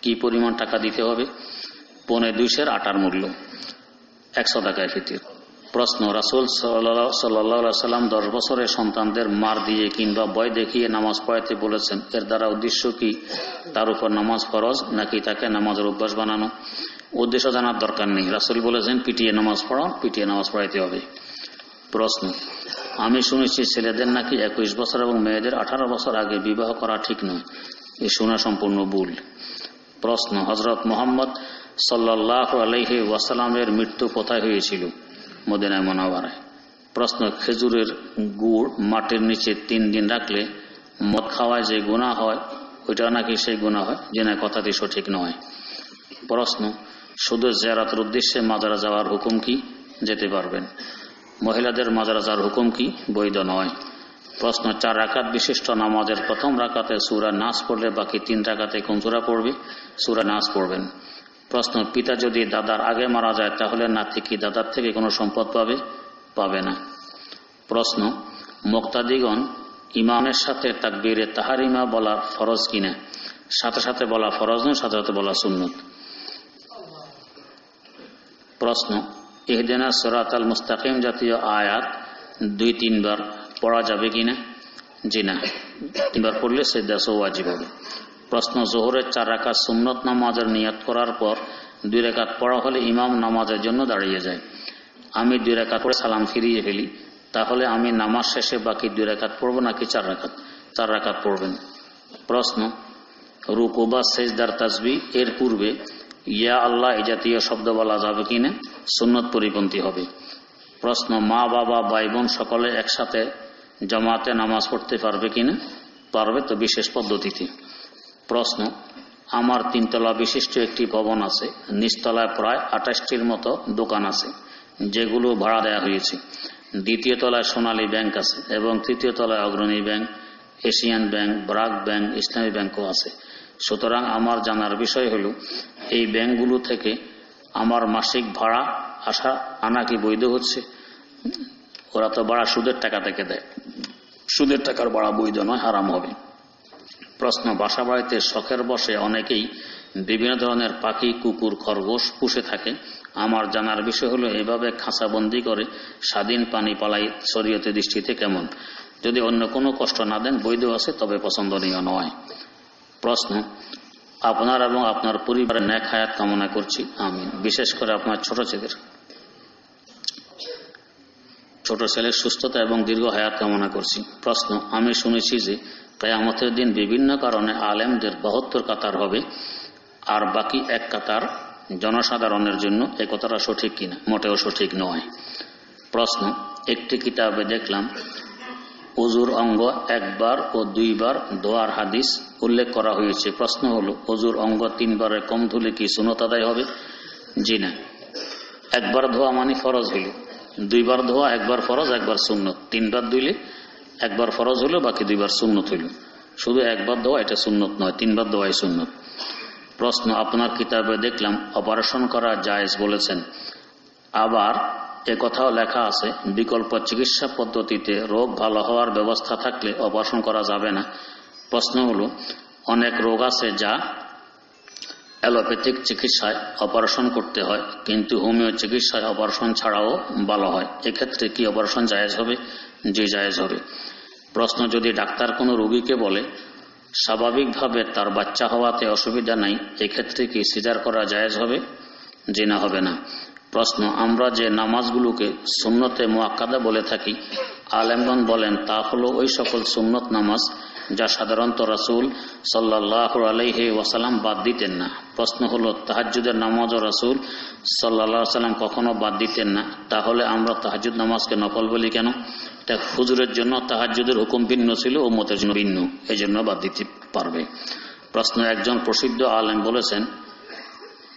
কি পরিমাণ টাকা দিতে হবে? 2.25 আটার মূল্য 1 সাদাকায়ে ফিতর। প্রশ্ন, রাসূল সাল্লাল্লাহু আলাইহি সাল্লাম 10 বছরের সন্তানদের মার দিয়ে কিংবা ভয় দেখিয়ে নামাজ পড়াতে বলেছেন, এর দ্বারা উদ্দেশ্য কি? তার উপর নামাজ ফরজ নাকি তাকে নামাজের অভ্যাস বানানো? উদ্দেশ্য জানার দরকার নেই। রাসূল বলেছেন পিটিয়ে নামাজ পড়ান, পিটিয়ে নামাজ পড়াইতে হবে। প্রশ্ন, আমি শুনেছি ছেলেদের নাকি 21 বছর এবং মেয়েদের 18 বছর আগে বিবাহ করা ঠিক নয়, এ শোনা সম্পূর্ণ ভুল। প্রশ্ন, হযরত মুহাম্মদ সাল্লাল্লাহু আলাইহি ওয়াসাল্লামের মৃত্যু কোথায় হয়েছিল? মদিনায় মুনাওয়ারায়। প্রশ্ন, খেজুরের গুড় মাটির নিচে 3 দিন রাখলে মদ খাওয়ায় যে গুনাহ হয় ওইটা নাকি সেই গুনাহ হয়? জেনে কথাটি সঠিক নয়। প্রশ্ন, শুধু জিয়ারতের উদ্দেশ্যে মাজারে যাওয়ার হুকুম কি? যেতে পারবেন। মহিলাদের মাজারে যাওয়ার হুকুম কি? বৈধ নয়। প্রশ্ন, 4 রাকাত বিশিষ্ট নামাজের প্রথম রাকাতে সূরা নাস পড়লে বাকি 3 রাকাতে কোন সূরা পড়বে? সূরা নাস পড়বেন। প্রশ্ন, পিতা যদি দাদার আগে মারা যায় তাহলে নাতি কি দাদার থেকে কোনো সম্পদ পাবে? পাবে না। প্রশ্ন, মুক্তাদিগণ ইমামের সাথে তাকবীরে তাহরিমা বলা ফরজ কিনা? সাথে সাথে বলা ফরজ নয়, সাথে সাথে বলা সুন্নত। প্রশ্ন, ইহদিনাস সিরাতাল মুস্তাকিম জাতীয় আয়াত 2-3 বার পড়া যাবে কিনা? জি না, 3 বার পড়লে সিজদা ওয়াজিব হবে। প্রশ্ন, যোহরের 4 রাকাত সুন্নত নামাজের নিয়ত করার পর 2 রাকাত পড়া হলে ইমাম নামাজের জন্য দাঁড়িয়ে যায়। আমি 2 রাকাত পড়ে সালাম ফিরিয়ে ফেলি, তাহলে আমি নামাজ শেষে বাকি 2 রাকাত পড়ব নাকি 4 রাকাত? 4 রাকাত পড়বেন। প্রশ্ন, রুকু বা সিজদার তাসবিহ এর পূর্বে ইয়া আল্লাহ এই জাতীয় শব্দ বলা যাবে কিনা? সুন্নত পরিপন্থী হবে। প্রশ্ন, মা বাবা ভাই বোন সকলে একসাথে জামাতে নামাজ পড়তে পারবে কিনা? পারবে, তো বিশেষ পদ্ধতিতে। প্রশ্ন, আমার 3 তলা বিশিষ্ট একটি ভবন আছে, নিচতলায় প্রায় 28টির মতো দোকান আছে যেগুলো ভাড়া দেওয়া হয়েছে। 2য় তলায় সোনালী ব্যাংক আছে এবং 3য় তলায় অগ্রণী bank, Asian bank, BRAC bank, ইসলামী ব্যাংকও আছে। সুতরাং আমার জানার বিষয় হলো এই ব্যাংকগুলো থেকে আমার মাসিক ভাড়া আনা কি বৈধ হচ্ছে? ওরা তো ভাড়া সুদের টাকা থেকে দেয়, সুদের টাকার ভাড়া বৈধ নয়, হারাম হবে। প্রশ্ন, বাসা বাড়িতে শখের বশে অনেকেই বিভিন্ন ধরনের পাখি, কুকুর, খরগোশ পুষে থাকে। আমার জানার বিষয় হলো এভাবে খাঁচাবন্দি করে স্বাধীন পানি পালাই শরীয়তে দৃষ্টিতে কেমন? যদি অন্য কোনো কষ্ট না দেন বৈধ আছে, তবে পছন্দনীয় নয়। প্রশ্ন, আপনার এবং আপনার পরিবারের নেক হায়াত কামনা করছি, আমিন। বিশেষ করে আপনার ছোট ছেলের সুস্থতা এবং দীর্ঘ হায়াত কামনা করছি। প্রশ্ন, আমি শুনেছি যে কিয়ামতের দিন বিভিন্ন কারণে আলেমদের 72 কাতার হবে আর বাকি 1 কাতার জনসাধারণের জন্য। এ কথাটা সঠিক কিনা? মোটেও সঠিক নয়। প্রশ্ন, একটি কিতাবে দেখলাম ওযুর অঙ্গ 1 বার ও 2 বার ধোয়ার হাদিস উল্লেখ করা হয়েছে। প্রশ্ন হলো, ওযুর অঙ্গ 3 বারের কম ধুলে কি সুন্নত আদায় হবে? জি না। 1 বার ধোয়া মানে ফরজ হইল, 2 বার ধোয়া 1 বার ফরজ 1 বার সুন্নত। 3 বার ধুইলে 1 বার ফরজ হইল, বাকি 2 বার সুন্নত হইল। শুধু 1 বার ধোয়া এটা সুন্নত নয়, 3 বার ধোয়াই সুন্নত। প্রশ্ন, আপনার কিতাবে দেখলাম অপারেশন করা জায়েজ বলেছেন, আবার একথাও লেখা আছে বিকল্প চিকিৎসা পদ্ধতিতে রোগ ভালো হওয়ার ব্যবস্থা থাকলে অপারেশন করা যাবে না। প্রশ্ন হলো, অনেক রোগ আছে যা অ্যালোপ্যাথিক চিকিৎসায় অপারেশন করতে হয়, কিন্তু হোমিও চিকিৎসায় অপারেশন ছাড়াও ভালো হয়। এক্ষেত্রে কি অপারেশন জায়েজ হবে? জি, জায়েজ হবে। প্রশ্ন, যদি ডাক্তার কোনো রোগীকে বলে স্বাভাবিকভাবে তার বাচ্চা হওয়াতে অসুবিধা নাই, এক্ষেত্রে কি সিজার করা জায়েজ হবে? জি না, হবে না। প্রশ্ন, আমরা যে নামাজগুলোকে সুন্নতে মুআক্কাদা বলে থাকি, আলেমগণ বলেন তা হলো ওই সকল সুন্নত নামাজ যা সাধারণত রাসূল সাল্লাল্লাহু আলাইহি ওয়াসাল্লাম বাদ দিতেন না। প্রশ্ন হলো, তাহাজ্জুদের নামাজও রাসূল সাল্লাল্লাহু আলাইহি ওয়াসাল্লাম কখনো বাদ দিতেন না, তাহলে আমরা তাহাজ্জুদ নামাজকে নফল বলি কেন? এটা হুজুরের জন্য তাহাজ্জুদের হুকুম ভিন্ন ছিল, উম্মতের জন্য ভিন্ন, এই জন্য বাদ দিতে পারবে। প্রশ্ন, একজন প্রসিদ্ধ আলেম বলেছেন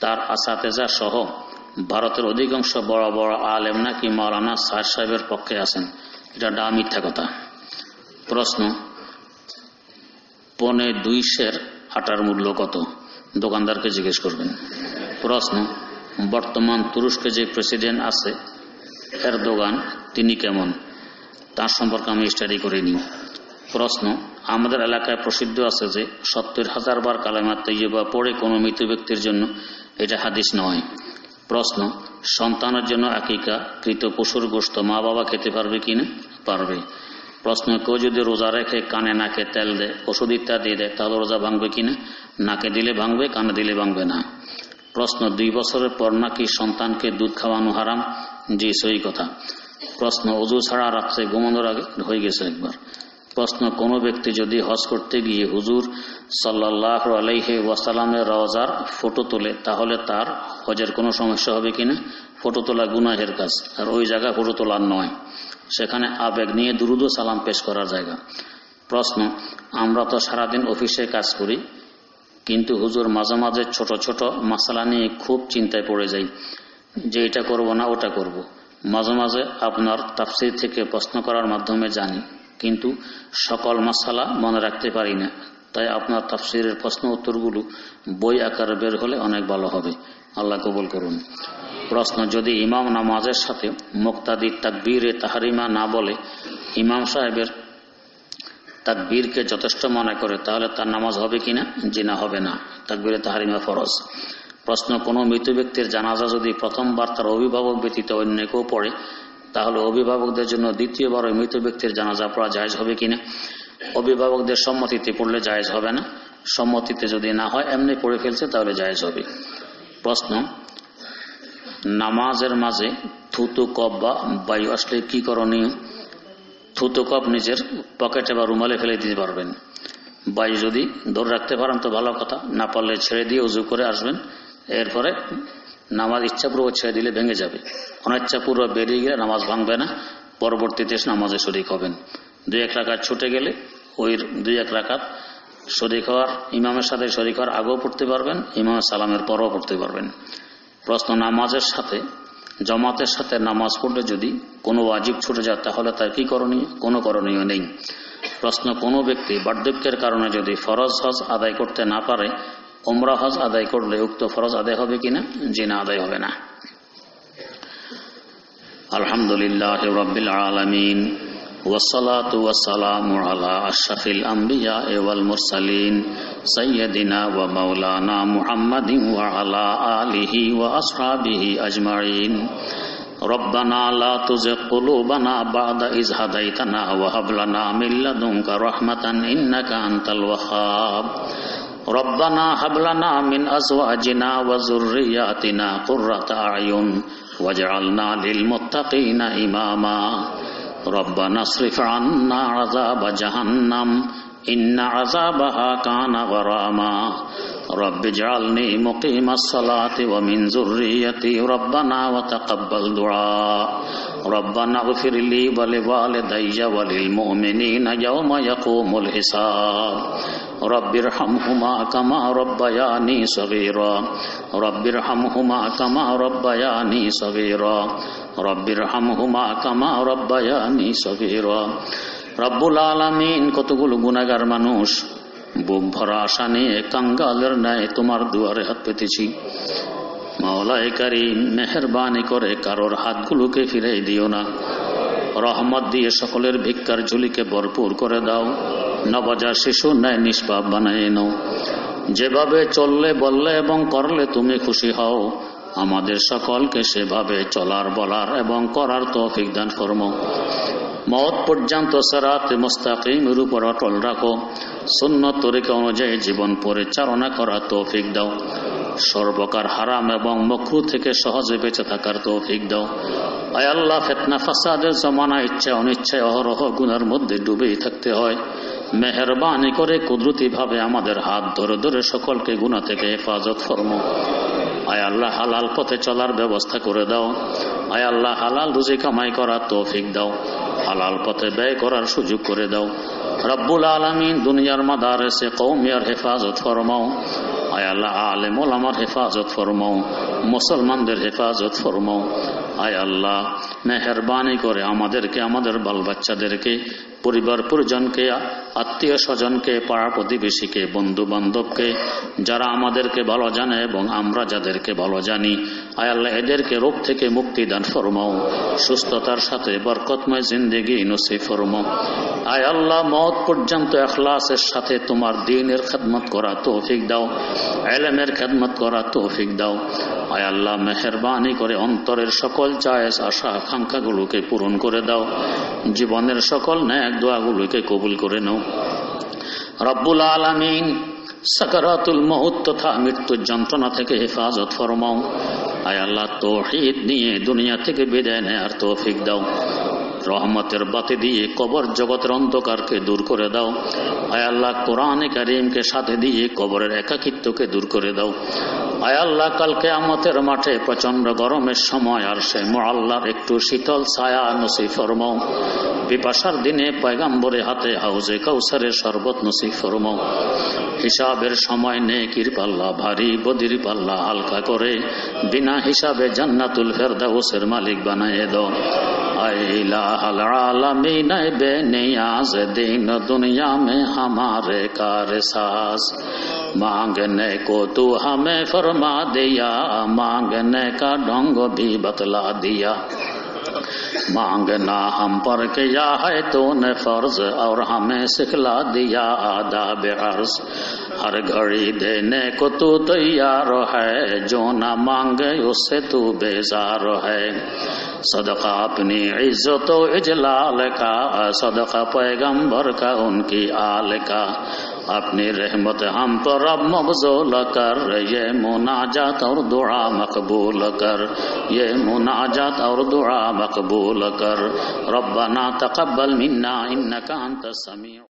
তার আসাতেজা সহ ভারতের অধিকাংশ বড় বড় আলেম নাকি মাওলানা সাহেবের পক্ষে আছেন। এটা মিথ্যা কথা। প্রশ্ন, 2.25 সের আটার মূল্য কত? দোকানদারকে জিজ্ঞেস করবেন। প্রশ্ন, বর্তমান তুরস্কে যে প্রেসিডেন্ট আছে এরদোগান, তিনি কেমন? তার সম্পর্কে আমি স্টাডি করিনি। প্রশ্ন, আমাদের এলাকায় প্রসিদ্ধ আছে যে 70,000 বার কালেমা তৈয়বা পড়ে কোনো মৃত ব্যক্তির জন্য, এটা হাদিস নয়। প্রশ্ন, সন্তানের জন্য আকিকা কৃত পশুর গোশত মা বাবা খেতে পারবে কিনা? পারবে। প্রশ্ন, কেউ যদি রোজা রেখে কানে নাকে তেল দেয়, ওষুধ ইত্যাদি দেয়, তাহলে রোজা ভাঙবে কিনা? নাকে দিলে ভাঙবে, কানে দিলে ভাঙবে না। প্রশ্ন, 2 বছরের পর নাকি সন্তানকে দুধ খাওয়ানো হারাম? জি, সহি কথা। প্রশ্ন, ওযু ছাড়া রাত্রে ঘুমানোর আগে হয়ে গেছে একবার। প্রশ্ন, কোন ব্যক্তি যদি হজ করতে গিয়ে হুজুর সাল্লাল্লাহু আলাইহি ওয়াসাল্লামের রওজার ফটো তোলে, তাহলে তার হজের কোনো সমস্যা হবে কিনা? ফটো তোলা গুনাহের কাজ, আর ওই জায়গা ফটো তোলার নয়, সেখানে আবেগ নিয়ে দুরুদ ও সালাম পেশ করার জায়গা। প্রশ্ন, আমরা তো সারাদিন অফিসে কাজ করি, কিন্তু হুজুর মাঝে মাঝে ছোট ছোট মাসালা নিয়ে খুব চিন্তায় পড়ে যাই যে এটা করব না ওটা করব। মাঝে মাঝে আপনার তাফসীর থেকে প্রশ্ন করার মাধ্যমে জানি, কিন্তু সকল মাসালা মনে রাখতে পারি না। তাই আপনার তাফসীরের প্রশ্ন উত্তরগুলো বই আকারে বের হলে অনেক ভালো হবে। আল্লাহ কবুল করুন। প্রশ্ন, যদি ইমাম নামাজের সাথে মুক্তাদি তাকবীরে তাহরিমা না বলে ইমাম সাহেবের তাকবীরকে যথেষ্ট মনে করে, তাহলে তার নামাজ হবে কিনা? জি না, হবে না। তাকবীরে তাহরিমা ফরজ। প্রশ্ন, কোনো মৃত ব্যক্তির জানাজা যদি প্রথমবার তার অভিভাবক ব্যতীত অন্য কেউ পড়ে, তাহলে অভিভাবকদের জন্য দ্বিতীয়বার ওই মৃত ব্যক্তির জানাজা পড়া জায়েজ হবে কিনা? অভিভাবকদের সম্মতিতে পড়লে জায়েজ হবে না। সম্মতিতে যদি না হয়, এমনি পড়ে ফেলছে, তাহলে জায়েজ হবে। প্রশ্ন, নামাজের মাঝে থুতু কপ বা বায়ু আসলে কি করণীয়? থুতু কপ নিজের পকেটে বা রুমালে ফেলে দিতে পারবেন। বায়ু যদি ধরে রাখতে পারেন তো ভালো কথা, না পারলে ছেড়ে দিয়ে উজু করে আসবেন। এরপরে নামাজ ইচ্ছাপূর্বক ছেড়ে দিলে ভেঙে যাবে, অনিচ্ছাপূর্বক বেরিয়ে গেলে নামাজ ভাঙবে না, পরবর্তীতে নামাজে শরীক হবেন। 2-1 রাকাত ছুটে গেলে ওই 2-1 রাকাত শরীক হওয়ার, ইমামের সাথে শরীক হওয়ার আগেও পড়তে পারবেন, ইমামের সালামের পরও পড়তে পারবেন। প্রশ্ন, নামাজের সাথে জামাতের সাথে নামাজ পড়লে যদি কোনো ওয়াজিব ছুটে যায়, তাহলে তার কি করণীয়? কোনো করণীয় নেই। প্রশ্ন, কোনো ব্যক্তি বার্ধক্যের কারণে যদি ফরজ হজ আদায় করতে না পারে, উমরা হজ আদায় করলে উক্ত ফরজ আদায় হবে কিনা? জি না, আদায় হবে না। আলহামদুলিল্লাহ রাব্বিল আলামিন ওয়াসসালাতু ওয়াসসালামু আলা আশরাফিল আমবিয়া ওয়াল মুরসালিন সাইয়্যিদিনা ওয়া মাওলানা মুহাম্মাদিন ওয়া আলা আলিহি ওয়া আসহাবিহি আজমাইন। রব্বানা লা তুযিগ কুলুবানা বা'দা ইয হাদাইতানা ওয়া হাব লানা মিন লাদুনকা রাহমাতান ইন্নাকা আনতাল ওয়াহ্হাব। রব্বানা হাব লানা মিন আজওয়াজিনা ওয়া যুররিয়াতিনা কুররাতা আ'য়ুন ওয়াজআলনা লিল মুত্তাকিনা ইমামা। রব্বানা ইসরিফ আন্না আযাবা জাহান্নাম ইন্না আযাবাহা কানা গরামা। রব্বি ইজআলনি মুকিমাস সালাতি ওয়া মিন যুররিয়াতি রব্বানা ওয়া তাকাব্বাল দুআ। রব্বানা ইগফিরলি ওয়া লিওয়ালিদাইয়া ওয়া লিল মুমিনিনা ইয়াওমা ইয়াকুমুল হিসাব। রব্বিরহামহুমা কামা রব্বায়ানি সগীরা। রব্বিরহামহুমা কামা রব্বায়ানি সগীরা। রব্বিরহামহুমা কামা রব্বায়ানি সগীরা। রব্বুল আলামিন, কতগুলো গুনাহগার মানুষ বুক ভরা আশা নিয়ে কাঙ্গালের ন্যায় তোমার দুয়ারে হাত পেতেছি। মাওলায়ে কারীম, মেহেরবানি করে কারোর হাতগুলোকে ফিরাই দিও না। রহমত দিয়ে সকলের ভিক্ষার ঝুলিকে ভরপুর করে দাও। নবজাত শিশুর ন্যায় নিষ্পাপ বানিয়ে নাও। যেভাবে চললে বললে এবং করলে তুমি খুশি হও, আমাদের সকলকে সেভাবে চলার, বলার এবং করার তৌফিক দান ফরমাও। মওত পর্যন্ত সিরাতে মুস্তাকিমের উপর অটল রাখো। সুন্নত তরিকা অনুযায়ী জীবন পরিচালনা করার তৌফিক দাও। সর্বকার হারাম এবং মাকরুহ থেকে সহজে বেঁচে থাকার তৌফিক দাও। আয় আল্লাহ, ফিতনা ফাসাদের জমানা ইচ্ছা অনিচ্ছায় অহরহ গুনার মধ্যে ডুবেই থাকতে হয়। মেহেরবানি করে কুদরতি ভাবে আমাদের হাত ধরে ধরে সকলকে গুনাহ থেকে হেফাজত ফরমাও। আয় আল্লাহ, হালাল পথে চলার ব্যবস্থা করে দাও। আয় আল্লাহ, হালাল রুজি কামাই করার তৌফিক দাও। হালাল পথে ব্যয় করার সুযোগ করে দাও। রব্বুল আলামিন, দুনিয়ার মাদারেসে কওমিয়ার হেফাজত ফরমাও। আয় আল্লাহ, আলেম ওলামার হেফাজত ফরমাও। মুসলমানদের হেফাজত ফরমাও। আয় আল্লাহ, মেহেরবানি করে আমাদেরকে, আমাদের বাল বাচ্চাদেরকে পরিবার পরিজনকে, আত্মীয় স্বজনকে, পাড়া প্রতিবেশীকে, বন্ধু বান্ধবকে, যারা আমাদেরকে ভালো জানে এবং আমরা যাদেরকে ভালো জানি, আয় আল্লাহ এদেরকে রোগ থেকে মুক্তি দান ফরমাও, সুস্থতার সাথে বরকতময় জিন্দেগি নসিব ফরমাও। আয় আল্লাহ মওত পর্যন্ত ইখলাসের সাথে তোমার দ্বীনের খেদমত করা তৌফিক দাও, ইলমের খেদমত করা তৌফিক দাও। আয় আল্লাহ মেহেরবানি করে অন্তরের সকল চায়েস আশা আকাঙ্ক্ষাগুলোকে পূরণ করে দাও, জীবনের সকল নেক দোয়াগুলোকে কবুল করে নাও। রব্বুল আলামিন সাকারাতুল মউত তথা মৃত্যুর যন্ত্রণা থেকে হেফাজত ফরমাও। আয় আল্লাহ তাওহীদ নিয়ে দুনিয়া থেকে বিদায় নেয়ার তৌফিক দাও। রহমতের বাতি দিয়ে কবর জগতের অন্ধকারকে দূর করে দাও। আয় আল্লাহ কোরআনে কারীমকে সাথে দিয়ে কবরের একাকিত্বকে দূর করে দাও। আয় আল্লাহ কাল কিয়ামতের মাঠে প্রচন্ড গরমের সময় আরশে মুআল্লার একটু শীতল ছায়া নসিব ফরমাও। পিপাসার দিনে পয়গম্বরের হাতে হাউজে কাউসারের শরবত নসিব ফরমাও। হিসাবের সময় নেকির পাল্লা ভারী, বদির পাল্লা হালকা করে বিনা হিসাবে জান্নাতুল ফেরদাউসের মালিক বানায়ে দাও। आए इलाहल आलमीन बेनियाज दीन दुनिया में हमारे कारसाज, मांगने को तू हमें फरमा दिया, मांगने का ढंग भी बतला दिया। मांगना हम पर किया है तूने फर्ज, और हमें सिखला दिया आदाब अर्ज। हर घड़ी देने को तू तैयार है, जो न मांगे उससे तू बेजार है। सदका अपनी इज्जत इजलाल का, सदका पैगंबर का उनकी आल का। अपनी रहमत हम पर अब मबज़ूल कर, ये मुनाजात और दुआ मकबूल कर, ये मुनाजात और दुआ मकबूल कर। रब्बना तक़ब्बल मिन्ना इन्नका अंतस समीउ।